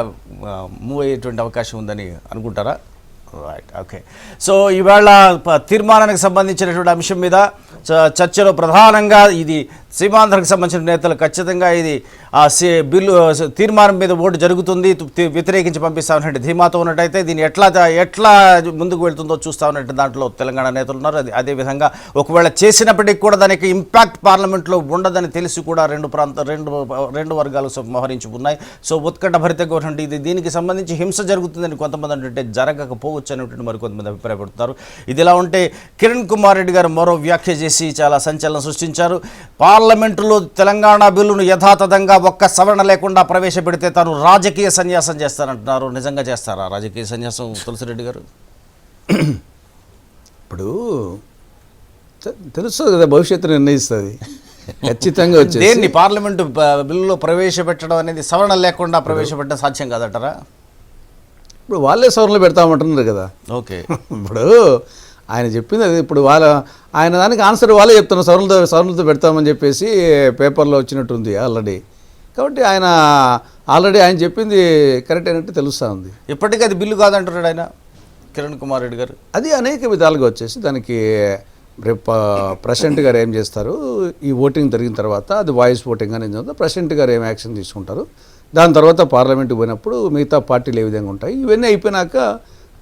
మూవ్ అయ్యేటువంటి అవకాశం ఉందని అనుకుంటారా? Right, okay. సో ఈవేళ తీర్మానానికి సంబంధించినటువంటి అంశం మీద చర్చలో ప్రధానంగా ఇది సీమాంధ్రకు సంబంధించిన నేతలు ఖచ్చితంగా ఇది బిల్లు తీర్మానం మీద ఓటు జరుగుతుంది, వ్యతిరేకించి పంపిస్తా ఉన్నట్టు ధీమాతో ఉన్నట్టయితే దీన్ని ఎట్లా ముందుకు వెళ్తుందో చూస్తా ఉన్నట్టు దాంట్లో తెలంగాణ నేతలు ఉన్నారు. అదేవిధంగా ఒకవేళ చేసినప్పటికీ కూడా దానికి ఇంపాక్ట్ పార్లమెంట్లో ఉండదని తెలిసి కూడా రెండు వర్గాలు మోహరించి ఉన్నాయి. సో ఉత్కంఠ భరితంగా ఉన్నటువంటి ఇది దీనికి సంబంధించి హింస జరుగుతుందని కొంతమంది అంటే జరగకపోవచ్చు అనేటువంటి మరికొంతమంది అభిప్రాయపడుతున్నారు. ఇదిలా ఉంటే కిరణ్ కుమార్ రెడ్డి గారు మరో వ్యాఖ్య చేసి చాలా సంచలనం సృష్టించారు. పార్లమెంటులో తెలంగాణ బిల్లును యథాతథంగా ఒక్క సవరణ లేకుండా ప్రవేశపెడితే తాను రాజకీయ సన్యాసం చేస్తానంటున్నారు. నిజంగా చేస్తారా రాజకీయ సన్యాసం తులసిరెడ్డి గారు? ఇప్పుడు తెలుస్తుంది కదా, భవిష్యత్తు నిర్ణయిస్తుంది ఖచ్చితంగా. వచ్చి దేన్ని పార్లమెంటు బిల్లులో ప్రవేశపెట్టడం అనేది సవరణ లేకుండా ప్రవేశపెట్టడం సాధ్యం కాదంటారా? ఇప్పుడు వాళ్ళే సవరణలు పెడతామంటున్నారు కదా. ఓకే, ఇప్పుడు ఆయన చెప్పింది అది. ఇప్పుడు ఆయన దానికి ఆన్సర్ వాళ్ళే చెప్తున్నారు, సవరణలతో పెడతామని చెప్పేసి పేపర్లో వచ్చినట్టుంది ఆల్రెడీ. కాబట్టి ఆల్రెడీ ఆయన చెప్పింది కరెక్ట్ అయినట్టు తెలుస్తూ ఉంది. ఇప్పటికీ అది బిల్లు కాదంటున్నాడు ఆయన కిరణ్ కుమార్ రెడ్డి గారు. అది అనేక విధాలుగా వచ్చేసి దానికి రేపు ప్రెసిడెంట్ గారు ఏం చేస్తారు, ఈ ఓటింగ్ జరిగిన తర్వాత అది వాయిస్ ఓటింగ్ అనేది తర్వాత ప్రెసిడెంట్ గారు ఏం యాక్షన్ తీసుకుంటారు, దాని తర్వాత పార్లమెంట్కి పోయినప్పుడు మిగతా పార్టీలు ఏ విధంగా ఉంటాయి, ఇవన్నీ అయిపోయినాక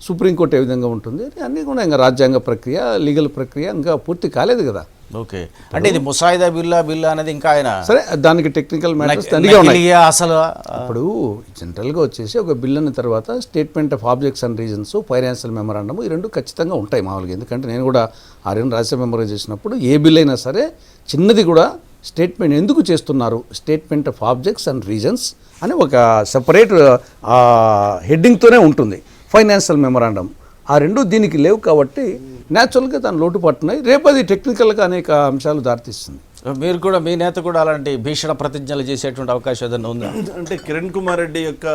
సుప్రీంకోర్టు ఏ విధంగా ఉంటుంది, అన్నీ కూడా ఇంకా రాజ్యాంగ ప్రక్రియ, లీగల్ ప్రక్రియ ఇంకా పూర్తి కాలేదు కదా. ఓకే, అంటే ఇది ముసాయిదా బిల్లు అనేది ఇంకా ఆయన సరే దానికి టెక్నికల్ మ్యాటర్స్ అన్నీ ఉన్నాయి. అసలు ఇప్పుడు జనరల్గా వచ్చేసి ఒక బిల్ అన్న తర్వాత statement of objects and reasons, financial memorandum, ఈ రెండు ఖచ్చితంగా ఉంటాయి మామూలుగా. ఎందుకంటే నేను కూడా రాజ్యసభ మెంబర్గా చేసినప్పుడు ఏ బిల్ అయినా సరే చిన్నది కూడా స్టేట్మెంట్ ఎందుకు చేస్తున్నారు, statement of objects and reasons అని ఒక సెపరేట్ హెడ్డింగ్తోనే ఉంటుంది. ఫైనాన్షియల్ మెమరాండమ్ ఆ రెండు దీనికి లేవు కాబట్టి న్యాచురల్గా దాని లోటుపాటున్నాయి. రేపు అది టెక్నికల్గా అనేక అంశాలు దారితీస్తుంది. మీరు కూడా మీ నేత కూడా అలాంటి భీషణ ప్రతిజ్ఞలు చేసేటువంటి అవకాశం ఏదైనా ఉందా? అంటే కిరణ్ కుమార్ రెడ్డి యొక్క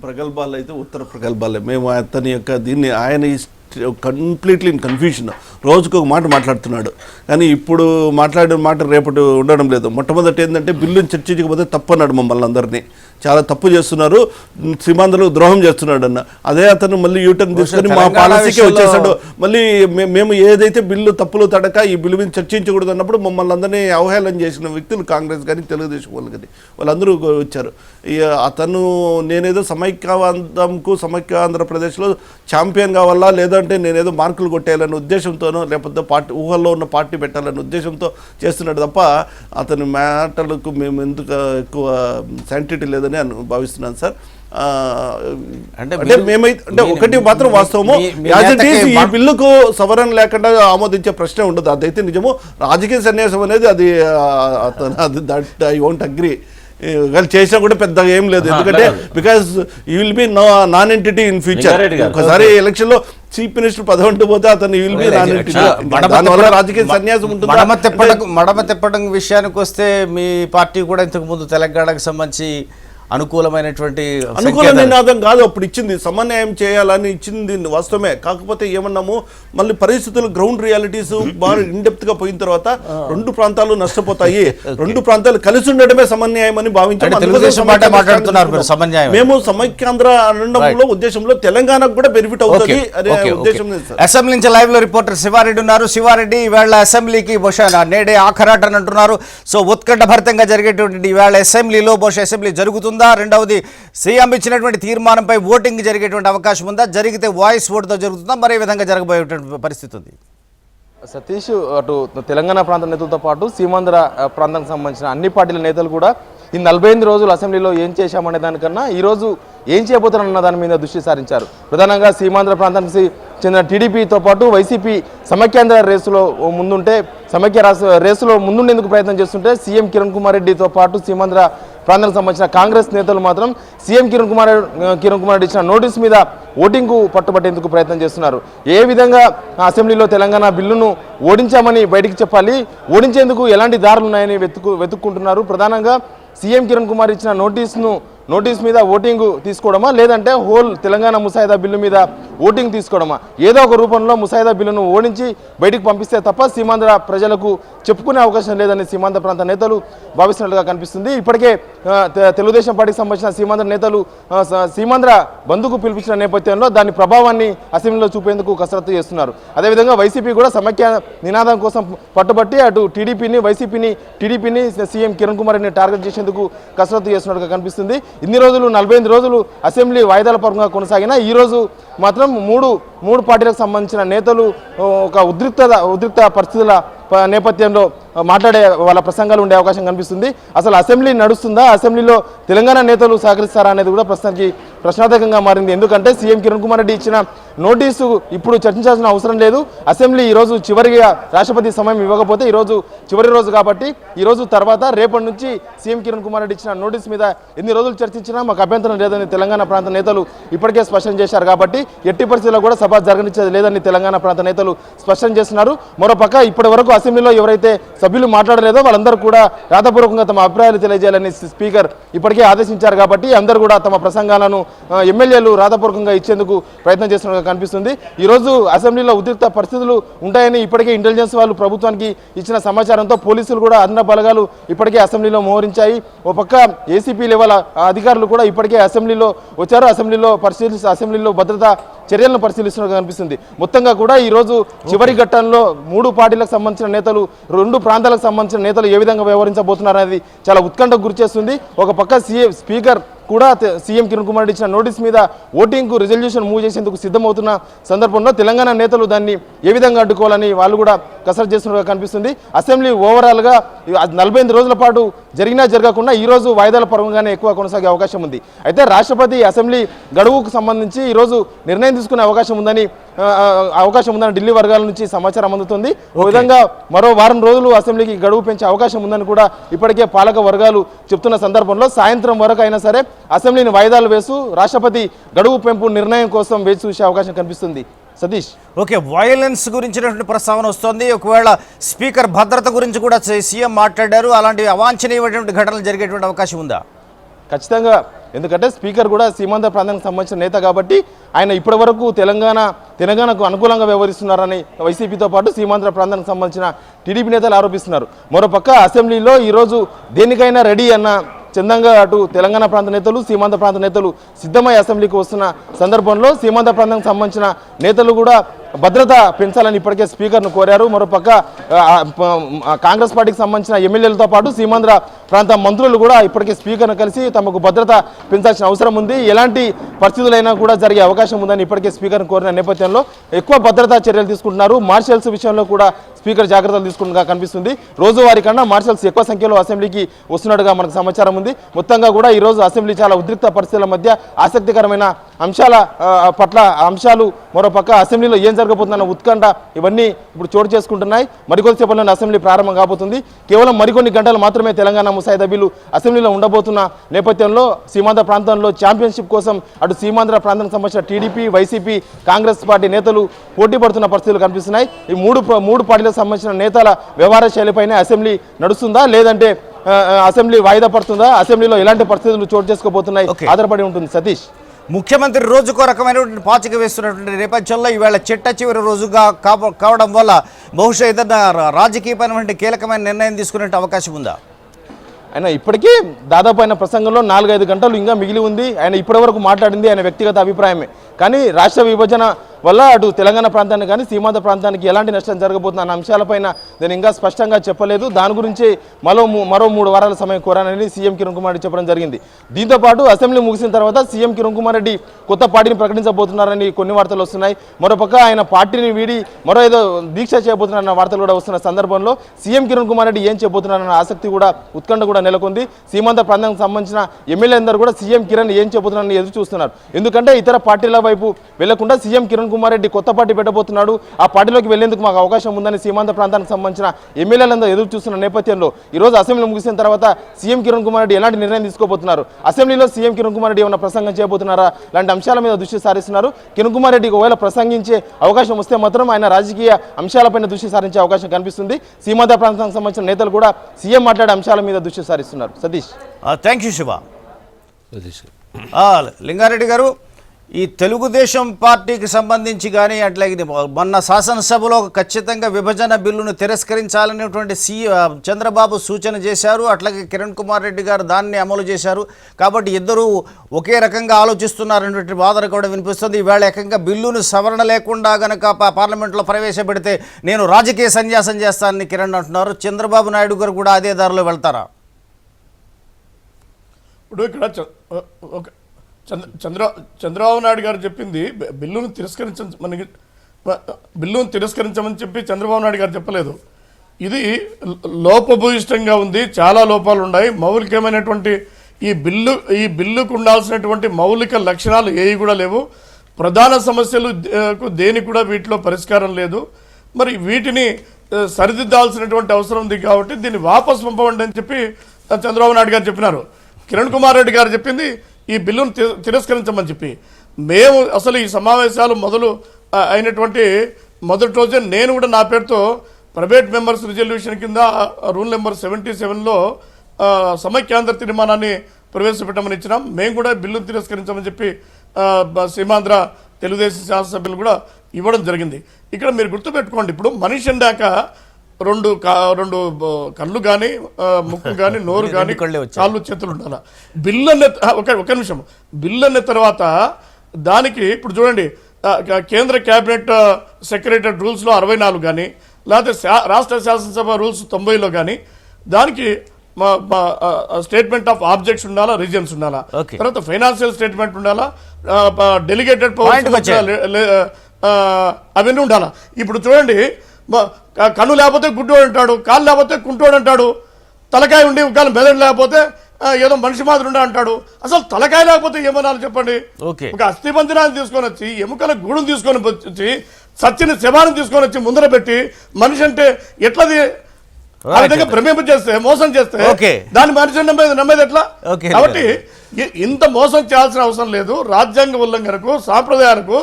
ప్రగల్భాలు అయితే ఉత్తర ప్రగల్భాలే. మేము అతని యొక్క దీన్ని ఆయన కంప్లీట్లీ ఇన్ కన్ఫ్యూషన్. రోజుకు ఒక మాట మాట్లాడుతున్నాడు, కానీ ఇప్పుడు మాట్లాడిన మాట రేపటి ఉండడం లేదు. మొట్టమొదటి ఏంటంటే బిల్లుని చర్చించకపోతే తప్పు అన్నాడు మమ్మల్ని అందరినీ. చాలా తప్పు చేస్తున్నారు, సీమాంధ్రులకు ద్రోహం చేస్తున్నాడు అన్న. అదే అతను మళ్ళీ యూటర్న్ తీసుకొని మా పాలసీకే వచ్చేసాడు. మళ్ళీ మేము ఏదైతే బిల్లు తప్పులు తడక ఈ బిల్లు మీద చర్చించకూడదు అన్నప్పుడు మమ్మల్ని అందరినీ అవహేళన చేసిన వ్యక్తులు కాంగ్రెస్ కానీ తెలుగుదేశం వాళ్ళు కానీ వాళ్ళందరూ వచ్చారు. అతను నేనేదో సమైక్య ఆంధ్రప్రదేశ్లో ఛాంపియన్ కావాలా, లేదంటే నేనేదో మార్కులు కొట్టేయాలనే ఉద్దేశంతోనో లేకపోతే పార్టీ ఊహల్లో ఉన్న పార్టీ పెట్టాలనే ఉద్దేశంతో చేస్తున్నాడు తప్ప అతని మాటలకు మేము ఎందుకు ఎక్కువ శాంటిటీ లేదని భావిస్తున్నాను సార్. అంటే మేమైతే అంటే ఒకటి మాత్రం వాస్తవము, ఈ బిల్లుకు సవరణ లేకుండా ఆమోదించే ప్రశ్న ఉండదు. అదైతే నిజము. రాజకీయ సన్యాసం అనేది అది దట్ ఐ వోంట్ అగ్రీ. చేసినా కూడా పెద్దగా ఏం లేదు, ఎందుకంటే because you will be non entity in future. ఒకసారి ఎలక్షన్ లో చీఫ్ మినిస్టర్ పదవంటూ పోతే అతను విల్ బి నాన్ ఎంటిటీ. దానివల్ల రాజకీయ సన్యాసం ఉంటుంది. మడమ తిప్పడం విషయానికి వస్తే మీ పార్టీ కూడా ఇంతకు ముందు తెలంగాణకు సంబంధించి అనుకూలమైనటువంటి నినాదం కాదు అప్పుడు ఇచ్చింది, సమన్వయం చేయాలని ఇచ్చింది వాస్తవమే. కాకపోతే ఏమన్నాము, మళ్ళీ పరిస్థితులు గ్రౌండ్ రియాలిటీస్ బాగా ఇన్డెప్త్ గా పోయిన తర్వాత రెండు ప్రాంతాలు నష్టపోతాయి, రెండు ప్రాంతాలు కలిసి ఉండడమే సమన్వయం అని భావించాము. మేము సమైక్యాంధ్ర అనడంలో ఉద్దేశంలో తెలంగాణకు కూడా బెనిఫిట్ అవుతుంది అనే ఉద్దేశం. అసెంబ్లీ నుంచి లైవ్ లో రిపోర్టర్ శివారెడ్డి ఉన్నారు. శివారెడ్డి, ఈవేళ అసెంబ్లీకి బహుశా నేడే ఆఖరాట అని అంటున్నారు. సో ఉత్కంఠ భరితంగా జరిగేటువంటి ఈవేళ అసెంబ్లీలో బహుశా అసెంబ్లీ జరుగుతుంది. రెండవది సీఎం ఇచ్చినటువంటి తీర్మానంపై ఓటింగ్ జరిగేటువంటి అవకాశం ఉందా? జరిగితే వాయిస్ ఓటుతో జరుగుతుందా? మరే విధంగా జరగబోయేటువంటి పరిస్థితి ఉంది? సతీష్, అటు తెలంగాణ ప్రాంత నేతలతో పాటు సీమాంధ్ర ప్రాంతానికి సంబంధించిన అన్ని పార్టీల నేతలు కూడా ఈ 48 రోజులు అసెంబ్లీలో ఏం చేశామనే దానికన్నా ఈరోజు ఏం చేయబోతున్నారన్న దాని మీద దృష్టి సారించారు. ప్రధానంగా సీమాంధ్ర ప్రాంతానికి చెందిన టీడీపీతో పాటు వైసీపీ సమైక్యాంధ్ర రేసులో ముందుంటే రేసులో ముందుండేందుకు ప్రయత్నం చేస్తుంటే సీఎం కిరణ్ కుమార్ రెడ్డితో పాటు సీమాంధ్ర ప్రాంతానికి సంబంధించిన కాంగ్రెస్ నేతలు మాత్రం సీఎం కిరణ్ కుమార్ రెడ్డి ఇచ్చిన నోటీస్ మీద ఓటింగ్కు పట్టుబట్టేందుకు ప్రయత్నం చేస్తున్నారు. ఏ విధంగా అసెంబ్లీలో తెలంగాణ బిల్లును ఓడించామని బయటికి చెప్పాలి, ఓడించేందుకు ఎలాంటి దారులు ఉన్నాయని వెతుక్కుంటున్నారు. ప్రధానంగా సీఎం కిరణ్ కుమార్ ఇచ్చిన నోటీసును నోటీస్ మీద ఓటింగ్ తీసుకోవడమా లేదంటే హోల్ తెలంగాణ ముసాయిదా బిల్లు మీద ఓటింగ్ తీసుకోవడమా, ఏదో ఒక రూపంలో ముసాయిదా బిల్లును ఓడించి బయటికి పంపిస్తే తప్ప సీమాంధ్ర ప్రజలకు చెప్పుకునే అవకాశం లేదని సీమాంధ్ర ప్రాంత నేతలు భావిస్తున్నట్లుగా కనిపిస్తుంది. ఇప్పటికే తెలుగుదేశం పార్టీకి సంబంధించిన సీమాంధ్ర నేతలు సీమాంధ్ర బంద్కు పిలిపించిన నేపథ్యంలో దాని ప్రభావాన్ని అసెంబ్లీలో చూపేందుకు కసరత్తు చేస్తున్నారు. అదేవిధంగా వైసీపీ కూడా సమైక్య నినాదం కోసం పట్టుబట్టి అటు టీడీపీని సీఎం కిరణ్ కుమార్ రెడ్డిని టార్గెట్ చేసేందుకు కసరత్తు చేస్తున్నట్టుగా కనిపిస్తుంది. ఇన్ని రోజులు 45 రోజులు అసెంబ్లీ వాయిదాల పరంగా కొనసాగిన ఈ రోజు మాత్రం మూడు పార్టీలకు సంబంధించిన నేతలు ఒక ఉద్రిక్త పరిస్థితుల నేపథ్యంలో మాట్లాడే వాళ్ళ ప్రసంగాలు ఉండే అవకాశం కనిపిస్తుంది. అసలు అసెంబ్లీ నడుస్తుందా, అసెంబ్లీలో తెలంగాణ నేతలు సహకరిస్తారా అనేది కూడా ప్రస్తుతానికి ప్రశ్నార్థకంగా మారింది. ఎందుకంటే సీఎం కిరణ్ కుమార్ రెడ్డి ఇచ్చిన నోటీసు ఇప్పుడు చర్చించాల్సిన అవసరం లేదు. అసెంబ్లీ ఈరోజు చివరిగా రాష్ట్రపతి సమయం ఇవ్వకపోతే ఈరోజు చివరి రోజు కాబట్టి ఈరోజు తర్వాత రేపటి నుంచి సీఎం కిరణ్ కుమార్ రెడ్డి ఇచ్చిన నోటీస్ మీద ఎన్ని రోజులు చర్చించినా మాకు అభ్యంతరం లేదని తెలంగాణ ప్రాంత నేతలు ఇప్పటికే స్పష్టం చేశారు. కాబట్టి ఎట్టి పరిస్థితుల్లో కూడా సభ జరగనిచ్చేది లేదని తెలంగాణ ప్రాంత నేతలు స్పష్టం చేస్తున్నారు. మరోపక్క ఇప్పటి వరకు అసెంబ్లీలో ఎవరైతే సభ్యులు మాట్లాడలేదో వాళ్ళందరూ కూడా రాతపూర్వకంగా తమ అభిప్రాయాలు తెలియజేయాలని స్పీకర్ ఇప్పటికే ఆదేశించారు. కాబట్టి అందరూ కూడా తమ ప్రసంగాలను ఎమ్మెల్యేలు రాతపూర్వకంగా ఇచ్చేందుకు ప్రయత్నం చేస్తున్నట్టుగా కనిపిస్తుంది. ఈరోజు అసెంబ్లీలో ఉద్రిక్త పరిస్థితులు ఉంటాయని ఇప్పటికే ఇంటెలిజెన్స్ వాళ్ళు ప్రభుత్వానికి ఇచ్చిన సమాచారంతో పోలీసులు కూడా అదనపు బలగాలు ఇప్పటికే అసెంబ్లీలో మోహరించాయి. ఓ పక్క ఏసీపీ లెవెల్ అధికారులు కూడా ఇప్పటికే అసెంబ్లీలో వచ్చారు. అసెంబ్లీలో భద్రతా చర్యలను పరిశీలిస్తున్నట్టుగా కనిపిస్తుంది. మొత్తంగా కూడా ఈరోజు చివరి ఘట్టంలో 3 పార్టీలకు సంబంధించిన నేతలు 2 ప్రాంతాలకు సంబంధించిన నేతలు ఏ విధంగా వ్యవహరించబోతున్నారు అనేది చాలా ఉత్కంఠకు గురిచేస్తుంది. ఒక పక్క స్పీకర్ కూడా సీఎం కిరణ్ కుమార్ రెడ్డి ఇచ్చిన నోటీస్ మీద ఓటింగ్కు రిజల్యూషన్ మూవ్ చేసేందుకు సిద్ధమవుతున్న సందర్భంలో తెలంగాణ నేతలు దాన్ని ఏ విధంగా అడ్డుకోవాలని వాళ్ళు కూడా కసరత్తు చేస్తున్నట్టుగా కనిపిస్తుంది. అసెంబ్లీ ఓవరాల్గా 45 రోజుల పాటు జరిగినా జరగకుండా ఈరోజు వాయిదాల పరంగానే ఎక్కువ కొనసాగే అవకాశం ఉంది. అయితే రాష్ట్రపతి అసెంబ్లీ గడువుకు సంబంధించి ఈరోజు నిర్ణయం తీసుకునే అవకాశం ఉందని ఢిల్లీ వర్గాల నుంచి సమాచారం అందుతుంది. ఓ విధంగా మరో వారం రోజులు అసెంబ్లీకి గడువు పెంచే అవకాశం ఉందని కూడా ఇప్పటికే పాలక వర్గాలు చెప్తున్న సందర్భంలో సాయంత్రం వరకు అయినా సరే అసెంబ్లీని వాయిదాలు వేస్తూ రాష్ట్రపతి గడువు పెంపు నిర్ణయం కోసం వేచి చూసే అవకాశం కనిపిస్తుంది. సతీష్, ఓకే, వైలెన్స్ గురించినటువంటి ప్రస్తావన వస్తుంది. ఒకవేళ స్పీకర్ భద్రత గురించి కూడా సీఎం మాట్లాడారు. అలాంటి అవాంఛనీయమైనటువంటి ఘటనలు జరిగేటువంటి అవకాశం ఉందా? ఖచ్చితంగా. ఎందుకంటే స్పీకర్ కూడా సీమాంధ్ర ప్రాంతానికి సంబంధించిన నేత కాబట్టి ఆయన ఇప్పటి వరకు తెలంగాణకు అనుకూలంగా వ్యవహరిస్తున్నారని వైసీపీతో పాటు సీమాంధ్ర ప్రాంతానికి సంబంధించిన టీడీపీ నేతలు ఆరోపిస్తున్నారు. మరోపక్క అసెంబ్లీలో ఈరోజు దేనికైనా రెడీ అన్న చందంగా అటు తెలంగాణ ప్రాంత నేతలు సీమాంధ్ర ప్రాంత నేతలు సిద్ధమై అసెంబ్లీకి వస్తున్న సందర్భంలో సీమాంధ్ర ప్రాంతానికి సంబంధించిన నేతలు కూడా భద్రత పెంచాలని ఇప్పటికే స్పీకర్ను కోరారు. మరోపక్క కాంగ్రెస్ పార్టీకి సంబంధించిన ఎమ్మెల్యేలతో పాటు సీమాంధ్ర ప్రాంత మంత్రులు కూడా ఇప్పటికే స్పీకర్ను కలిసి తమకు భద్రత పెంచాల్సిన అవసరం ఉంది, ఎలాంటి పరిస్థితులైనా కూడా జరిగే అవకాశం ఉందని ఇప్పటికే స్పీకర్ను కోరిన నేపథ్యంలో ఎక్కువ భద్రతా చర్యలు తీసుకుంటున్నారు. మార్షల్స్ విషయంలో కూడా స్పీకర్ జాగ్రత్తలు తీసుకున్నట్టుగా కనిపిస్తుంది. రోజువారీ కన్నా మార్షల్స్ ఎక్కువ సంఖ్యలో అసెంబ్లీకి వస్తున్నట్టుగా మనకు సమాచారం ఉంది. మొత్తంగా కూడా ఈరోజు అసెంబ్లీ చాలా ఉద్రిక్త పరిస్థితుల మధ్య ఆసక్తికరమైన అంశాలు మరోపక్క అసెంబ్లీలో ఏం జరగబోతుందన్న ఉత్కంఠ ఇవన్నీ ఇప్పుడు చోటు చేసుకుంటున్నాయి. మరికొద్దిసేపట్లోనే అసెంబ్లీ ప్రారంభం కాబోతుంది. కేవలం మరికొన్ని గంటలు మాత్రమే తెలంగాణ ముసాయిదా బిల్లు అసెంబ్లీలో ఉండబోతున్న నేపథ్యంలో సీమాంధ్ర ప్రాంతంలో ఛాంపియన్షిప్ కోసం అటు సీమాంధ్ర ప్రాంతానికి సంబంధించిన టీడీపీ, వైసీపీ, కాంగ్రెస్ పార్టీ నేతలు పోటీ పడుతున్న పరిస్థితులు కనిపిస్తున్నాయి. ఈ మూడు పార్టీలకు సంబంధించిన నేతల వ్యవహార శైలిపైనే అసెంబ్లీ నడుస్తుందా లేదంటే అసెంబ్లీ వాయిదా పడుతుందా, అసెంబ్లీలో ఎలాంటి పరిస్థితులు చోటు చేసుకోబోతున్నాయి ఆధారపడి ఉంటుంది. సతీష్, ముఖ్యమంత్రి రోజుకో రకమైనటువంటి పాచిక వేస్తున్నటువంటి నేపథ్యంలో ఈవేళ చివరి రోజుగా కావడం వల్ల బహుశా ఏదైనా రాజకీయపరమైన కీలకమైన నిర్ణయం తీసుకునే అవకాశం ఉందా? ఆయన ఇప్పటికీ దాదాపు ఆయన ప్రసంగంలో 4-5 గంటలు ఇంకా మిగిలి ఉంది. ఆయన ఇప్పటివరకు మాట్లాడింది ఆయన వ్యక్తిగత అభిప్రాయమే. కానీ రాష్ట్ర విభజన వల్ల అటు తెలంగాణ ప్రాంతాన్ని కానీ సీమాంధ్ర ప్రాంతానికి ఎలాంటి నష్టం జరగబోతున్న అన్న అంశాలపైన నేను ఇంకా స్పష్టంగా చెప్పలేదు. దాని గురించి మరో 3 వారాల సమయం కోరానని సీఎం కిరణ్ కుమార్ రెడ్డి చెప్పడం జరిగింది. దీంతోపాటు అసెంబ్లీ ముగిసిన తర్వాత సీఎం కిరణ్ కుమార్ రెడ్డి కొత్త పార్టీని ప్రకటించబోతున్నారని కొన్ని వార్తలు వస్తున్నాయి. మరోపక్క ఆయన పార్టీని వీడి మరో ఏదో దీక్ష చేయబోతున్నారన్న వార్తలు కూడా వస్తున్న సందర్భంలో సీఎం కిరణ్ కుమార్ రెడ్డి ఏం చేయబోతున్నారన్న ఆసక్తి కూడా ఉత్కంఠ కూడా నెలకొంది. సీమాంధ్ర ప్రాంతానికి సంబంధించిన ఎమ్మెల్యేలందరూ కూడా సీఎం కిరణ్ ఏం చేయబోతున్నారని ఎదురు చూస్తున్నారు. ఎందుకంటే ఇతర పార్టీల వైపు వెళ్లకుండా సీఎం కిరణ్ కుమార్ రెడ్డి కొత్త పార్టీ పెట్టబోతున్నాడు, ఆ పార్టీలోకి వెళ్లేందుకు మాకు అవకాశం ఉందని సీమాంధ్ర ప్రాంతానికి సంబంధించిన ఎమ్మెల్యేలందరూ ఎదురు చూస్తున్న నేపథ్యంలో ఈరోజు అసెంబ్లీ ముగిసిన తర్వాత సీఎం కిరణ్ కుమార్ రెడ్డి ఎలాంటి నిర్ణయం తీసుకోబోతున్నారు, అసెంబ్లీలో సీఎం కిరణ్ కుమార్ రెడ్డి ఏమైనా ప్రసంగం చేయబోతున్నారా, లాంటి అంశాల మీద దృష్టి సారిస్తున్నారు. కిరణ్ కుమార్ రెడ్డికి ఒకవేళ ప్రసంగించే అవకాశం వస్తే మాత్రం ఆయన రాజకీయ అంశాలపైన దృష్టి సారించే అవకాశం కనిపిస్తుంది. సీమాంధ్ర ప్రాంతానికి సంబంధించిన నేతలు కూడా సీఎం మాట్లాడే అంశాల మీద దృష్టి సారిస్తున్నారు. Satish, thank you Shiva. లింగారెడ్డి గారు, ఈ తెలుగుదేశం పార్టీకి సంబంధించి కానీ అట్లాగే మొన్న శాసనసభలో ఖచ్చితంగా విభజన బిల్లును తిరస్కరించాలనేటువంటి చంద్రబాబు సూచన చేశారు. అట్లాగే కిరణ్ కుమార్ రెడ్డి గారు దాన్ని అమలు చేశారు. కాబట్టి ఇద్దరూ ఒకే రకంగా ఆలోచిస్తున్నారనేటువంటి వాదన కూడా వినిపిస్తుంది. ఈవేళ ఏకంగా బిల్లును సవరణ లేకుండా గనక పార్లమెంట్లో ప్రవేశపెడితే నేను రాజకీయ సన్యాసం చేస్తానని కిరణ్ అంటున్నారు. చంద్రబాబు నాయుడు గారు కూడా అదే దారిలో వెళ్తారా? ఇప్పుడు ఇక్కడ చంద్రబాబు నాయుడు గారు చెప్పింది బిల్లును తిరస్కరించమని చెప్పి చంద్రబాబు నాయుడు గారు చెప్పలేదు. ఇది లోపభూయిష్టంగా ఉంది, చాలా లోపాలు ఉన్నాయి. మౌలికమైనటువంటి ఈ బిల్లుకు ఉండాల్సినటువంటి మౌలిక లక్షణాలు ఏవి కూడా లేవు. ప్రధాన సమస్యలు దేనికి కూడా వీటిలో పరిష్కారం లేదు. మరి వీటిని సరిదిద్దాల్సినటువంటి అవసరం ఉంది. కాబట్టి దీన్ని వాపసు పంపండి అని చెప్పి చంద్రబాబు నాయుడు గారు చెప్పినారు. కిరణ్ కుమార్ రెడ్డి గారు చెప్పింది ఈ బిల్లును తిరస్కరించమని చెప్పి. మేము అసలు ఈ సమావేశాలు మొదలు అయినటువంటి మొదటి రోజే నేను కూడా నా పేరుతో ప్రైవేట్ మెంబర్స్ రిజల్యూషన్ కింద రూల్ నెంబర్ 77లో సమైక్యాంధ్ర తీర్మానాన్ని ప్రవేశపెట్టమని ఇచ్చినాం. మేము కూడా బిల్లును తిరస్కరించమని చెప్పి సీమాంధ్ర తెలుగుదేశం శాసనసభ్యులు కూడా ఇవ్వడం జరిగింది. ఇక్కడ మీరు గుర్తుపెట్టుకోండి, ఇప్పుడు మనిషి అందాక రెండు కళ్ళు కానీ ముక్కు కానీ నోరు కానీ కాళ్ళు చేతులు ఉండాలి. బిల్లు అనే ఒక నిమిషం, బిల్లు అనే తర్వాత దానికి ఇప్పుడు చూడండి, కేంద్ర క్యాబినెట్ సెక్రటరీ రూల్స్లో 64 కానీ, లేకపోతే రాష్ట్ర శాసనసభ రూల్స్ 90లో కానీ దానికి స్టేట్మెంట్ ఆఫ్ ఆబ్జెక్ట్స్ ఉండాలా, రీజన్స్ ఉండాలా, తర్వాత ఫైనాన్షియల్ స్టేట్మెంట్ ఉండాలా, డెలిగేటెడ్ పవర్స్ అవన్నీ ఉండాలా. ఇప్పుడు చూడండి, కన్ను లేకపోతే గుడ్డోడు అంటాడు, కాళ్ళు లేకపోతే కుంటోడు అంటాడు, తలకాయ ఉండి ఒకవేళ మెదడు లేకపోతే ఏదో మనిషి మాదిరి ఉండే అంటాడు. అసలు తలకాయ లేకపోతే ఏమనాలి చెప్పండి? ఒక అస్థిపంజరాన్ని తీసుకొని వచ్చి, ఎముకల గూడును తీసుకొని వచ్చి, సచ్చిని శవాన్ని తీసుకొని వచ్చి ముందర పెట్టి మనిషి అంటే ఎట్లది ఆ విధంగా భ్రమింప చేస్తే, మోసం చేస్తే దాని మనిషి నమ్మేది ఎట్లా? కాబట్టి ఇంత మోసం చేయాల్సిన అవసరం లేదు. రాజ్యాంగ ఉల్లంఘనకు, సాంప్రదాయాలకు,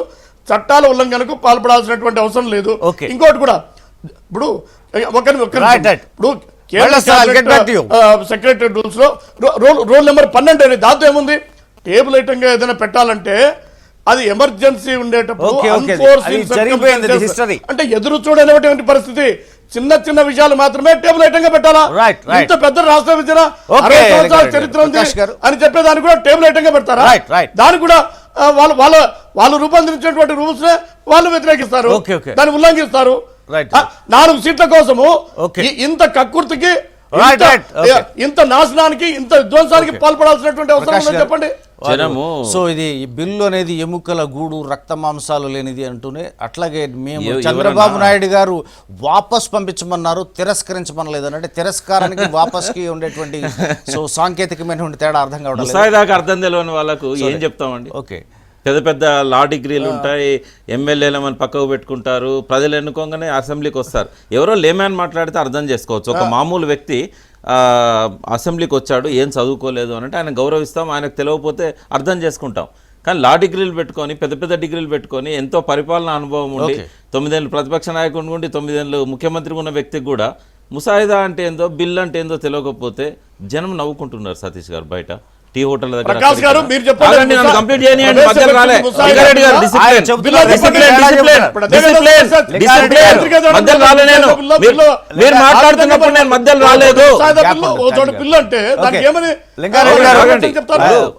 చట్టాల ఉల్లంఘనకు పాల్పడాల్సినటువంటి అవసరం లేదు. ఇంకోటి కూడా, ఇప్పుడు ఇప్పుడు సెక్రటరీ రూల్స్ లో రూల్ నెంబర్ 12 అని, దాంతో ఏముంది, టేబుల్ ఐటమ్ గా ఏదైనా పెట్టాలంటే అది ఎమర్జెన్సీ ఉండేటప్పుడు అంటే ఎదురు చూడనటువంటి పరిస్థితి, చిన్న చిన్న విషయాలు మాత్రమే టేబుల్ ఐటమ్ గా పెట్టాలా? ఇంత పెద్ద రాష్ట్ర విభజన 60 సంవత్సరాల చరిత్ర ఉంది అని చెప్పేదాన్ని కూడా టేబుల్ ఐటమ్ గా పెడతారా? దాన్ని కూడా వాళ్ళు రూపొందించినటువంటి రూల్స్ వాళ్ళు వ్యతిరేకిస్తారు, దాన్ని ఉల్లంఘిస్తారు. 4 సీట్ల కోసము ఇంత కక్కుర్తికి, ఇంత నాశనానికి, ఇంత విధ్వంసానికి పాల్పడాల్సినటువంటి అవసరం ఉందని చెప్పండి. సో ఇది బిల్లు అనేది ఎముకల గూడు, రక్త మాంసాలు లేనిది అంటూనే, అట్లాగే మేము చంద్రబాబు నాయుడు గారు వాపస్ పంపించమన్నారు, తిరస్కరించమనలేదు. అంటే తిరస్కారానికి వాపస్కి ఉండేటువంటి సో సాంకేతికమైనటువంటి తేడా అర్థం కావడం అర్థం తెలియని వాళ్ళకు ఏం చెప్తామండి? పెద్ద పెద్ద లా డిగ్రీలు ఉంటాయి, ఎమ్మెల్యేలమని పక్కకు పెట్టుకుంటారు, ప్రజలు ఎన్నుకోగానే అసెంబ్లీకి వస్తారు. ఎవరో లేమ్యాన్ మాట్లాడితే అర్థం చేసుకోవచ్చు. ఒక మామూలు వ్యక్తి అసెంబ్లీకి వచ్చాడు, ఏం చదువుకోలేదు అని అంటే ఆయన గౌరవిస్తాం, ఆయనకు తెలియకపోతే అర్థం చేసుకుంటాం. కానీ లా డిగ్రీలు పెట్టుకొని, పెద్ద పెద్ద డిగ్రీలు పెట్టుకొని, ఎంతో పరిపాలన అనుభవం ఉండి, 9 ఏళ్ళు ప్రతిపక్ష నాయకుడు ఉండి 9 ఏళ్ళు ముఖ్యమంత్రి ఉన్న వ్యక్తికి కూడా ముసాయిదా అంటే ఏందో, బిల్ అంటే ఏందో తెలియకపోతే జనం నవ్వుకుంటున్నారు. సతీష్ గారు బయట టీ హోటల్ దగ్గర కంప్లీట్ చేయండి. మధ్యలో రాలే మీరు మాట్లాడుతున్నప్పుడు నేను మధ్యలో రాలేదు.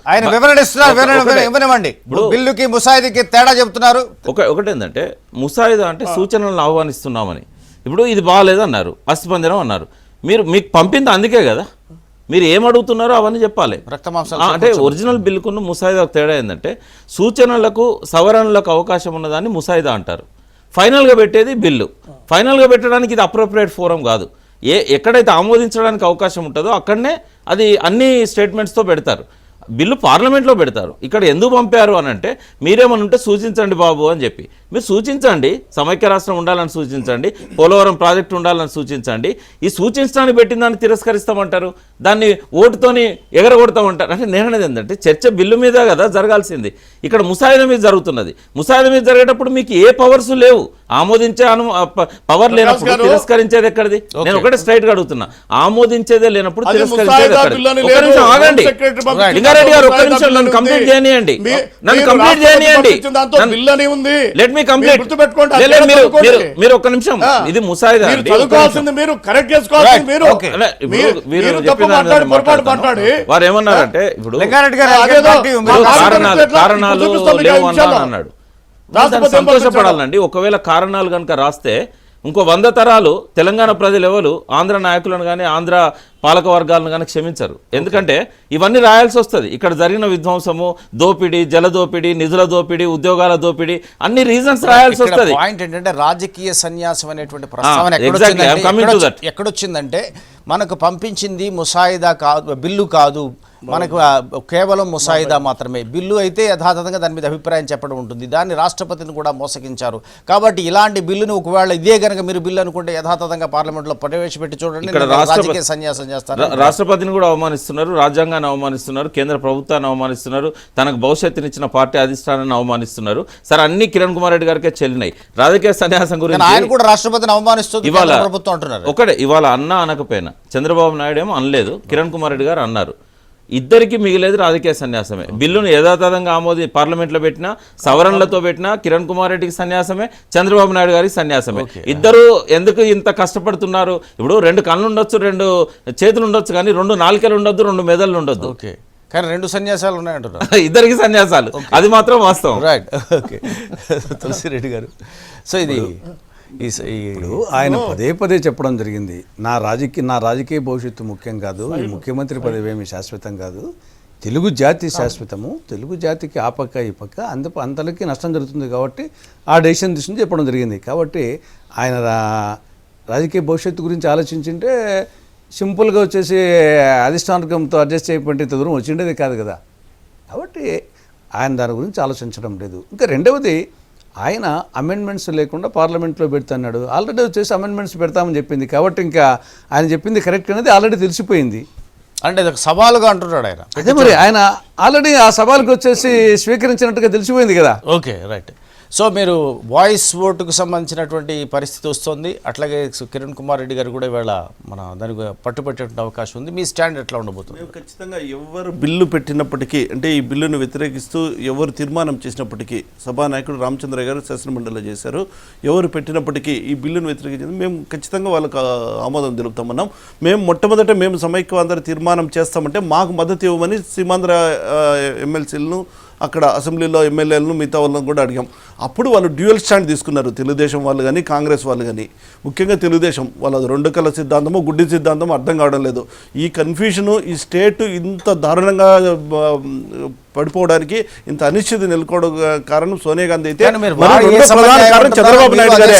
ఆయన వివరణ ఇవ్వనివ్వండి. బిల్లుకి ముసాయిదాకి తేడా చెప్తున్నారు. ఒకటేందంటే ముసాయిదా అంటే సూచనలను ఆహ్వానిస్తున్నామని. ఇప్పుడు ఇది బాగాలేదన్నారు, అస్థిపంజరం అన్నారు, మీకు పంపింది అందుకే కదా. మీరు ఏమడుగుతున్నారో అవన్నీ చెప్పాలి. అంటే ఒరిజినల్ బిల్లుకున్న ముసాయిదాకు తేడా ఏంటంటే, సూచనలకు సవరణలకు అవకాశం ఉన్నదాన్ని ముసాయిదా అంటారు. ఫైనల్గా పెట్టేది బిల్లు. ఫైనల్గా పెట్టడానికి ఇది అప్రోప్రియేట్ ఫోరం కాదు. ఎక్కడైతే ఆమోదించడానికి అవకాశం ఉంటుందో అక్కడనే అది అన్ని స్టేట్మెంట్స్తో పెడతారు. బిల్లు పార్లమెంట్లో పెడతారు. ఇక్కడ ఎందుకు పంపారు అని అంటే, మీరేమని ఉంటే సూచించండి బాబు అని చెప్పి. మీరు సూచించండి, సమైక్య రాష్ట్రం ఉండాలని సూచించండి, పోలవరం ప్రాజెక్టు ఉండాలని సూచించండి. ఈ సూచించడానికి పెట్టిన దాన్ని తిరస్కరిస్తామంటారు, దాన్ని ఓటుతోని ఎగరగొడతామంటారు. అంటే నేను అనేది ఏంటంటే చర్చ బిల్లు మీద కదా జరగాల్సింది, ఇక్కడ ముసాయిదా మీద జరుగుతున్నది. ముసాయిదా మీద జరిగేటప్పుడు మీకు ఏ పవర్స్ లేవు, ఆమోదించే పవర్ లేనప్పుడు తిరస్కరించేది ఎక్కడిది? నేను ఒకటే స్ట్రైట్ గా అడుగుతున్నా, ఆమోదించేదే లేనప్పుడు తిరస్కరించేది ఎక్కడిది? ఒక్క నిమిషం ఆగండి లింగారెడ్డి గారు, ఒక్క నిమిషం నన్ను కంప్లీట్ చేయనియండి, నన్ను కంప్లీట్ చేయనియండి, లెట్ మీ కంప్లీట్. మీరు ఒక్క నిమిషం, ఇది ముసాయిదా అండి. వారు ఏమన్నారంటే ఇప్పుడు కారణాలు లేవు అన్నాడు. సంతోషపడాలండి. ఒకవేళ కారణాలు కనుక రాస్తే ఇంకో 100 తరాలు తెలంగాణ ప్రజలు ఎవరు ఆంధ్ర నాయకులను కానీ ఆంధ్ర పాలక వర్గాలను కానీ క్షమించరు. ఎందుకంటే ఇవన్నీ రాయాల్సి వస్తుంది. ఇక్కడ జరిగిన విధ్వంసము, దోపిడీ, జల దోపిడీ, నిధుల దోపిడీ, ఉద్యోగాల దోపిడీ, అన్ని రీజన్స్ రాయాల్సి వస్తుంది. పాయింట్ ఏంటంటే రాజకీయ సన్యాసం అనేటువంటి ప్రస్తావన ఎక్కడొచ్చిందంటే మనకు పంపించింది ముసాయిదా కాదు, బిల్లు కాదు, మనకు కేవలం ముసాయిదా మాత్రమే. బిల్లు అయితే యథాతథంగా దాని మీద అభిప్రాయం చెప్పడం ఉంటుంది. దాన్ని రాష్ట్రపతిని కూడా మోసగించారు. కాబట్టి ఇలాంటి బిల్లును ఒకవేళ ఇదే కనుక మీరు బిల్లు అనుకుంటే యథాతథంగా పార్లమెంట్లో ప్రవేశపెట్టి చూడండి, రాజకీయ సన్యాసం చేస్తారు. రాష్ట్రపతిని కూడా అవమానిస్తున్నారు, రాజ్యాంగాన్ని అవమానిస్తున్నారు, కేంద్ర ప్రభుత్వాన్ని అవమానిస్తున్నారు, తనకు భవిష్యత్తునిచ్చిన పార్టీ అధిష్టానాన్ని అవమానిస్తున్నారు. సరే, అన్ని కిరణ్ కుమార్ రెడ్డి గారికే చెల్లినాయి. రాజకీయ సన్యాసం గురించి ఆయన కూడా రాష్ట్రపతిని అవమానిస్తుంది ఇవాళ ప్రభుత్వం అంటున్నారు. ఒకటే ఇవాళ అన్నా అనకపోయినా చంద్రబాబు నాయుడు ఏమో అనలేదు, కిరణ్ కుమార్ రెడ్డి గారు అన్నారు. ఇద్దరికి మిగిలేదు రాజకీయ సన్యాసమే. బిల్లును యథాతథంగా పార్లమెంట్లో పెట్టినా, సవరణలతో పెట్టినా కిరణ్ కుమార్ రెడ్డికి సన్యాసమే, చంద్రబాబు నాయుడు గారికి సన్యాసమే. ఇద్దరు ఎందుకు ఇంత కష్టపడుతున్నారు? ఇప్పుడు 2 కళ్ళు ఉండొచ్చు, 2 చేతులు ఉండొచ్చు, కానీ 2 నాలుకలు ఉండొద్దు, 2 మెదళ్ళు ఉండొద్దు. కానీ 2 సన్యాసాలు ఉన్నాయంటున్నారు. ఇద్దరికి సన్యాసాలు, అది మాత్రం వాస్తవం. రైట్. ఓకే, తులసిరెడ్డి గారు, సో ఇది ఇప్పుడు ఆయన పదే చెప్పడం జరిగింది, నా రాజకీయ భవిష్యత్తు ముఖ్యం కాదు, ఈ ముఖ్యమంత్రి పదవి ఏమి శాశ్వతం కాదు, తెలుగు జాతి శాశ్వతము, తెలుగు జాతికి ఆ పక్క ఈ పక్క అంతలకి నష్టం జరుగుతుంది కాబట్టి ఆ డెసిషన్ తీసుకుని చెప్పడం జరిగింది. కాబట్టి ఆయన రాజకీయ భవిష్యత్తు గురించి ఆలోచించింటే సింపుల్గా వచ్చేసి అధిష్టానకంతో అడ్జస్ట్ చేయకపోతే ఇంత దూరం వచ్చిండేది కాదు కదా. కాబట్టి ఆయన దాని గురించి ఆలోచించడం లేదు. ఇంకా రెండవది, ఆయన అమెండ్మెంట్స్ లేకుండా పార్లమెంట్లో పెడుతున్నాడు. ఆల్రెడీ వచ్చేసి అమెండ్మెంట్స్ పెడతామని చెప్పింది. కాబట్టి ఇంకా ఆయన చెప్పింది కరెక్ట్ అనేది ఆల్రెడీ తెలిసిపోయింది. అంటే ఇది ఒక సవాలుగా అంటున్నాడు ఆయన. అదే మరి ఆయన ఆల్రెడీ ఆ సవాలుకి వచ్చేసి స్వీకరించినట్టుగా తెలిసిపోయింది కదా. Okay, right. సో మీరు వాయిస్ ఓటుకు సంబంధించినటువంటి పరిస్థితి వస్తుంది. అట్లాగే కిరణ్ కుమార్ రెడ్డి గారు కూడా ఇవాళ మన దానికి పట్టుబట్టేటువంటి అవకాశం ఉంది. మీ స్టాండ్ ఎట్లా ఉండబోతుంది? ఖచ్చితంగా ఎవరు బిల్లు పెట్టినప్పటికీ, అంటే ఈ బిల్లును వ్యతిరేకిస్తూ ఎవరు తీర్మానం చేసినప్పటికీ, సభానాయకుడు రామచంద్ర గారు శాసనమండలిలో చేశారు, ఎవరు పెట్టినప్పటికీ ఈ బిల్లును వ్యతిరేకించింది మేము ఖచ్చితంగా వాళ్ళకు ఆమోదం తెలుపుతామన్నాం. మేము మొట్టమొదట మేము సమైక్యవాద తీర్మానం చేస్తామంటే మాకు మద్దతు ఇవ్వమని సీమాంధ్ర ఎమ్మెల్సీలను, అక్కడ అసెంబ్లీలో ఎమ్మెల్యేలను, మిగతా వాళ్ళని కూడా అడిగాం. అప్పుడు వాళ్ళు డ్యూయల్ స్టాండ్ తీసుకున్నారు, తెలుగుదేశం వాళ్ళు కానీ కాంగ్రెస్ వాళ్ళు కానీ. ముఖ్యంగా తెలుగుదేశం వాళ్ళది 2 కళ్ళ సిద్ధాంతమో గుడ్డి సిద్ధాంతమో అర్థం కావడం లేదు. ఈ కన్ఫ్యూషను, ఈ స్టేట్ ఇంత దారుణంగా పడిపోవడానికి, ఇంత అనిశ్చితి నెలకోవడం కారణం సోనియా గాంధీ అయితే ప్రధాన కారణం చంద్రబాబు నాయుడు గారే.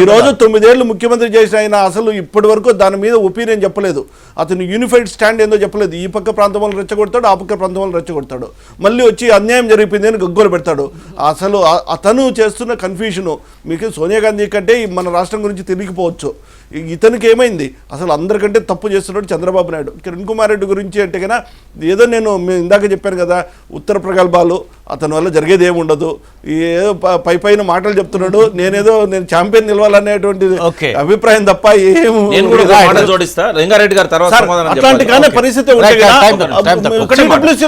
ఈరోజు 9 ఏళ్ళు ముఖ్యమంత్రి చేసిన ఆయన అసలు ఇప్పటి వరకు దాని మీద ఒపీనియన్ చెప్పలేదు. అతను యూనిఫైడ్ స్టాండ్ ఏందో చెప్పలేదు. ఈ పక్క ప్రాంతం వాళ్ళు రెచ్చగొడతాడు, ఆ పక్క ప్రాంతం వాళ్ళు రెచ్చగొడతాడు, మళ్ళీ వచ్చి అన్యాయం జరిగిపోయింది అని గగ్గోలు పెడతాడు. అసలు అతను చేస్తున్న కన్ఫ్యూషను మీకు సోనియా గాంధీ కంటే మన రాష్ట్రం గురించి తెలియకపోవచ్చు, ఇతనికి ఏమైంది? అసలు అందరికంటే తప్పు చేస్తున్నాడు చంద్రబాబు నాయుడు. కిరణ్ కుమార్ రెడ్డి గురించి అంటే కన్నా ఏదో నేను ఇందాక చెప్పాను కదా, ఉత్తర ప్రగల్భాలు, అతని వల్ల జరిగేది ఏమి ఉండదు, ఏదో పైన మాటలు చెప్తున్నాడు, నేను ఛాంపియన్ నిలవాలనేటువంటి అభిప్రాయం తప్ప అట్లాంటి కానీ పరిస్థితి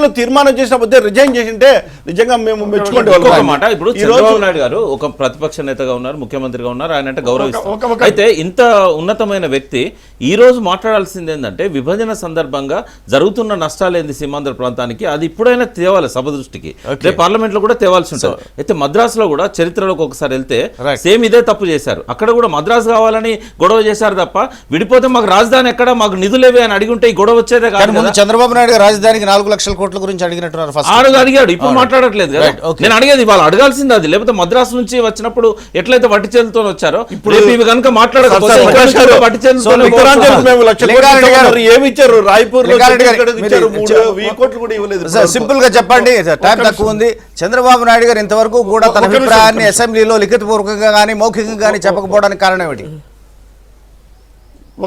ఉంటే తీర్మానం చేసినప్పుడు రిజైన్ చేసింటే నిజంగా మేము మెచ్చుకుంటే. ఇప్పుడు చంద్రబాబు నాయుడు గారు ఒక ప్రతిపక్ష నేతగా ఉన్నారు, ముఖ్యమంత్రిగా ఉన్నారు, ఆయన అంటే గౌరవిస్తారు. అయితే ఇంత ఉన్నతమైన వ్యక్తి ఈ రోజు మాట్లాడాల్సింది ఏంటంటే విభజన సందర్భంగా జరుగుతున్న నష్టాలు ఏంది సీమాంధ్ర ప్రాంతానికి, అది ఇప్పుడైనా తేవాలి సభ దృష్టికి, పార్లమెంట్ లో కూడా తేవాల్సి ఉంటుంది. అయితే మద్రాసులో కూడా చరిత్రలోకి ఒకసారి వెళ్తే సేమ్ ఇదే తప్పు చేశారు. అక్కడ కూడా మద్రాసు కావాలని గొడవ చేశారు తప్ప, విడిపోతే మాకు రాజధాని ఎక్కడ, మాకు నిధులేవే అని అడిగి ఉంటే ఈ గొడవ వచ్చేదే కాదు. చంద్రబాబు నాయుడు రాజధానికి 4 లక్షల కోట్ల గురించి అడిగినట్టున్నారు. అడిగాడు, ఇప్పుడు మాట్లాడట్లేదు కదా. నేను అడిగేది వాళ్ళు అడగాల్సింది అది. లేకపోతే మద్రాసు నుంచి వచ్చినప్పుడు ఎట్లయితే వట్టి చేతులతో వచ్చారో ఇప్పుడు ఇవి కనుక మాట్లాడకపోతే ఉత్తరాంచల్కి మేము 1,00,000 కోట్లు లింగారెడ్డి గారు, ఇచ్చామన్నారు. ఏమి ఇచ్చారు? రాయ్పూర్ లో లింగారెడ్డి గారు, ఇచ్చారు, మీరు 3,000 కోట్లు కూడా ఇవ్వలేదు. సార్, సింపుల్ గా చెప్పండి, టైం తక్కువ ఉంది. చంద్రబాబు నాయుడు గారు ఇంతవరకు కూడా తన అభిప్రాయాన్ని అసెంబ్లీలో లిఖితపూర్వకంగా కానీ మౌఖికంగా కానీ చెప్పకపోవడానికి కారణం ఏమిటి?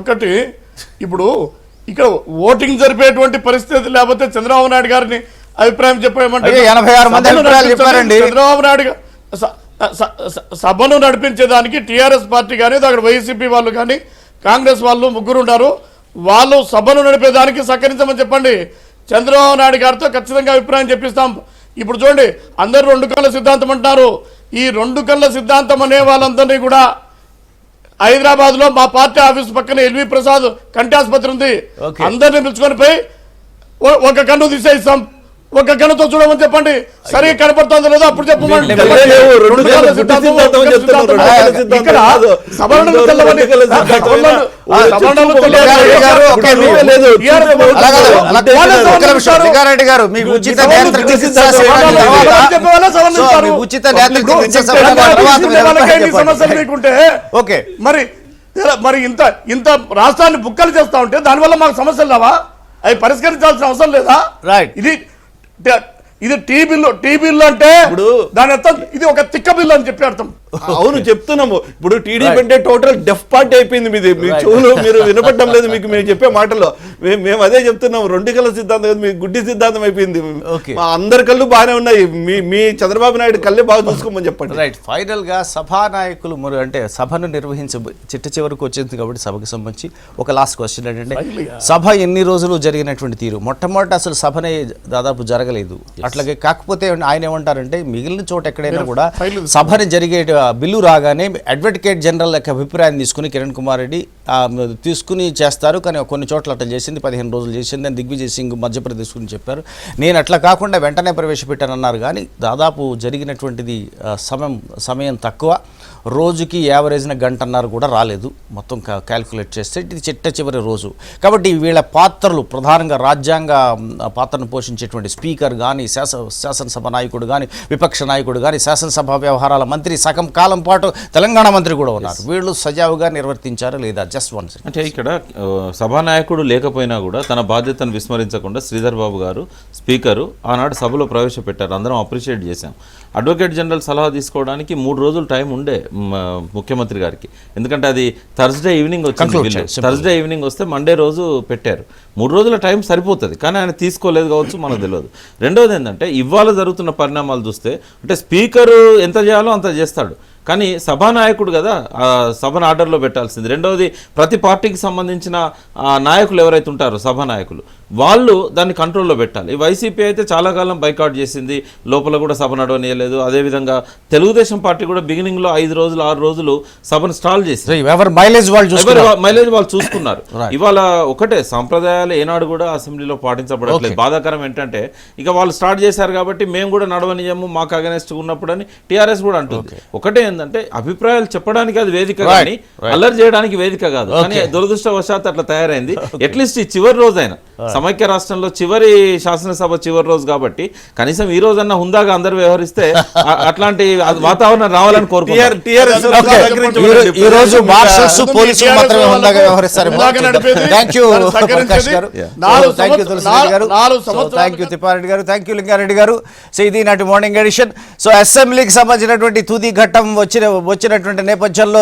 ఒకటి, ఇప్పుడు ఇక్కడ ఓటింగ్ జరిపేటువంటి పరిస్థితి లేకపోతే చంద్రబాబు నాయుడు గారిని అభిప్రాయం చెప్పేయమంటే అయ్యో, 86 మంది అభిప్రాయాలు చెప్పారండి. చంద్రబాబు నాయుడు గారు సభను నడిపించేదానికి టీఆర్ఎస్ పార్టీ కానీ అక్కడ వైసీపీ వాళ్ళు కానీ కాంగ్రెస్ వాళ్ళు ముగ్గురు ఉన్నారు. వాళ్ళు సభను నడిపేదానికి సహకరించమని చెప్పండి. చంద్రబాబు నాయుడు గారితో ఖచ్చితంగా అభిప్రాయం చెప్పిస్తాం. ఇప్పుడు చూడండి, అందరూ 2 కళ్ళ సిద్ధాంతం అంటారు. ఈ 2 కళ్ళ సిద్ధాంతం అనే వాళ్ళందరినీ కూడా హైదరాబాద్ లో మా పార్టీ ఆఫీస్ పక్కన ఎల్వి ప్రసాద్ కంటి ఆసుపత్రి ఉంది, అందరినీ పిలుచుకొని పోయి ఒక కన్ను తీసేస్తాం, ఒక కన్నుతో చూడమని చెప్పండి. సరే కనపడుతుందో లేదో అప్పుడు చెప్పమని. లింగారెడ్డి గారు, మీకు ఉచిత నేత్ర చికిత్స సమస్యలు మీకుంటే ఓకే, మరి ఇంత రాష్ట్రాన్ని బుక్కలు చేస్తా ఉంటే దానివల్ల మాకు సమస్యలు రావా? అవి పరిష్కరించాల్సిన అవసరం లేదా? రైట్, ఇది టీ బిల్లు అంటే దాని అర్థం ఇది ఒక తిక్క బిల్లు అని చెప్పి అర్థం. అవును, చెప్తున్నాము. ఇప్పుడు టీడీపీ అంటే టోటల్ డెఫ్ పార్టీ అయిపోయింది. మీది మీ చెవులు మీరు వినపడడం లేదు మీకు మేము చెప్పే మాటల్లో. మేము అదే చెప్తున్నాము, 2 కళ్ళ సిద్ధాంతం మీ గుడ్డి సిద్ధాంతం అయిపోయింది. మా అందరి కళ్ళు బాగానే ఉన్నాయి, మీ చంద్రబాబు నాయుడు కళ్ళే బాగా చూసుకోమని చెప్పండి. రైట్, ఫైనల్ గా సభానాయకులు అంటే సభను నిర్వహించ చివరికి వచ్చింది కాబట్టి సభకు సంబంధించి ఒక లాస్ట్ క్వశ్చన్ ఏంటంటే, సభ ఎన్ని రోజులు జరిగినటువంటి తీరు. మొట్టమొదటి అసలు సభనే దాదాపు జరగలేదు. అట్లాగే కాకపోతే ఆయన ఏమంటారంటే, మిగిలిన చోట ఎక్కడైనా కూడా సభని జరిగే బిల్లు రాగానే అడ్వకేట్ జనరల్ యొక్క అభిప్రాయం తీసుకుని కిరణ్ కుమార్ రెడ్డి తీసుకుని చేస్తారు. కానీ కొన్ని చోట్ల అట్లా చేసింది, 15 రోజులు చేసింది అని దిగ్విజయ్ సింగ్ మధ్యప్రదేశ్ గురించి చెప్పారు. నేను అట్లా కాకుండా వెంటనే ప్రవేశపెట్టానన్నారు. కానీ దాదాపు జరిగినటువంటిది సమయం తక్కువ, రోజుకి యావరేజ్న 1.5 గంట కూడా రాలేదు మొత్తం క్యాల్కులేట్ చేస్తే. ఇది చిట్ట చివరి రోజు కాబట్టి వీళ్ళ పాత్రలు ప్రధానంగా రాజ్యాంగ పాత్రను పోషించేటువంటి స్పీకర్ కానీ, శాసనసభ నాయకుడు కానీ, విపక్ష నాయకుడు కానీ, శాసనసభ వ్యవహారాల మంత్రి, సగం కాలం పాటు తెలంగాణ మంత్రి కూడా ఉన్నారు. వీళ్ళు సజావుగా నిర్వర్తించారా లేదా? Just one second. అంటే ఇక్కడ సభానాయకుడు లేకపోయినా కూడా తన బాధ్యతను విస్మరించకుండా శ్రీధర్ బాబు గారు స్పీకరు ఆనాడు సభలో ప్రవేశపెట్టారు. అందరం అప్రిషియేట్ చేశాం. అడ్వకేట్ జనరల్ సలహా తీసుకోవడానికి 3 రోజులు టైం ఉండే ముఖ్యమంత్రి గారికి. ఎందుకంటే అది థర్స్డే ఈవినింగ్ వచ్చింది. థర్స్డే ఈవినింగ్ వస్తే మండే రోజు పెట్టారు. 3 రోజుల టైం సరిపోతుంది. కానీ ఆయన తీసుకోలేదు కావచ్చు, మనకు తెలియదు. రెండవది ఏంటంటే, ఇవాళ జరుగుతున్న పరిణామాలు చూస్తే అంటే స్పీకరు ఎంత చేయాలో అంత చేస్తాడు. కానీ సభానాయకుడు కదా సభను ఆర్డర్లో పెట్టాల్సింది. రెండవది, ప్రతి పార్టీకి సంబంధించిన నాయకులు ఎవరైతే ఉంటారో సభానాయకులు వాళ్ళు దాన్ని కంట్రోల్లో పెట్టాలి. వైసీపీ అయితే చాలా కాలం బైకాట్ చేసింది, లోపల కూడా సభ నడవనీయలేదు. అదేవిధంగా తెలుగుదేశం పార్టీ కూడా బిగినింగ్లో 5 రోజులు 6 రోజులు సభను స్టాల్ చేసింది. మైలేజ్ వాళ్ళు చూసుకున్నారు. ఇవాళ ఒకటే, సాంప్రదాయాలు ఏనాడు కూడా అసెంబ్లీలో పాటించబడట్లేదు. బాధాకరం ఏంటంటే, ఇక వాళ్ళు స్టార్ట్ చేశారు కాబట్టి మేము కూడా నడవనీయము, మాకు అగెనెస్ట్ ఉన్నప్పుడు అని టీఆర్ఎస్ కూడా అంటుంది. ఒకటే ఏంటంటే, అభిప్రాయాలు చెప్పడానికి అది వేదిక కానీ అల్లరి చేయడానికి వేదిక కాదు. కానీ దురదృష్టవశాత్తు అట్లా తయారైంది. అట్లీస్ట్ ఈ చివరి రోజైనా, సమైక్య రాష్ట్రంలో చివరి శాసనసభ చివరి రోజు కాబట్టి కనీసం ఈ రోజన్నా హుందాగా అందరూ వ్యవహరిస్తే అట్లాంటి వాతావరణం రావాలని కోరుకుంటున్నారు. లింగారెడ్డి గారు, సో ఇది నాటి మార్నింగ్ ఎడిషన్. సో అసెంబ్లీకి సంబంధించినటువంటి తుది ఘట్టం వచ్చినటువంటి నేపథ్యంలో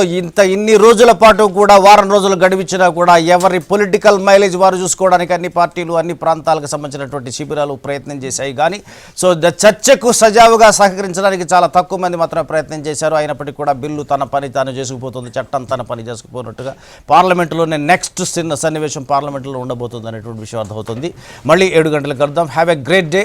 ఇన్ని రోజుల పాటు కూడా, వారం రోజులు గడిపించినా కూడా ఎవరి పొలిటికల్ మైలేజ్ వారు చూసుకోవడానికి అన్ని పార్టీలు, అన్ని ప్రాంతాలకు సంబంధించినటువంటి శిబిరాలు ప్రయత్నం చేశాయి. కానీ సో చర్చకు సజావుగా సహకరించడానికి చాలా తక్కువ మంది మాత్రమే ప్రయత్నం చేశారు. అయినప్పటికీ కూడా బిల్లు తన పని తాను చేసుకుపోతుంది, చట్టం తన పని చేసుకుపోయినట్టుగా పార్లమెంటులోనే నెక్స్ట్ సన్నివేశం పార్లమెంటులో ఉండబోతుంది అనేటువంటి విషయం అర్థమవుతుంది. మళ్ళీ 7 గంటలకు కలుద్దాం. Have a great day.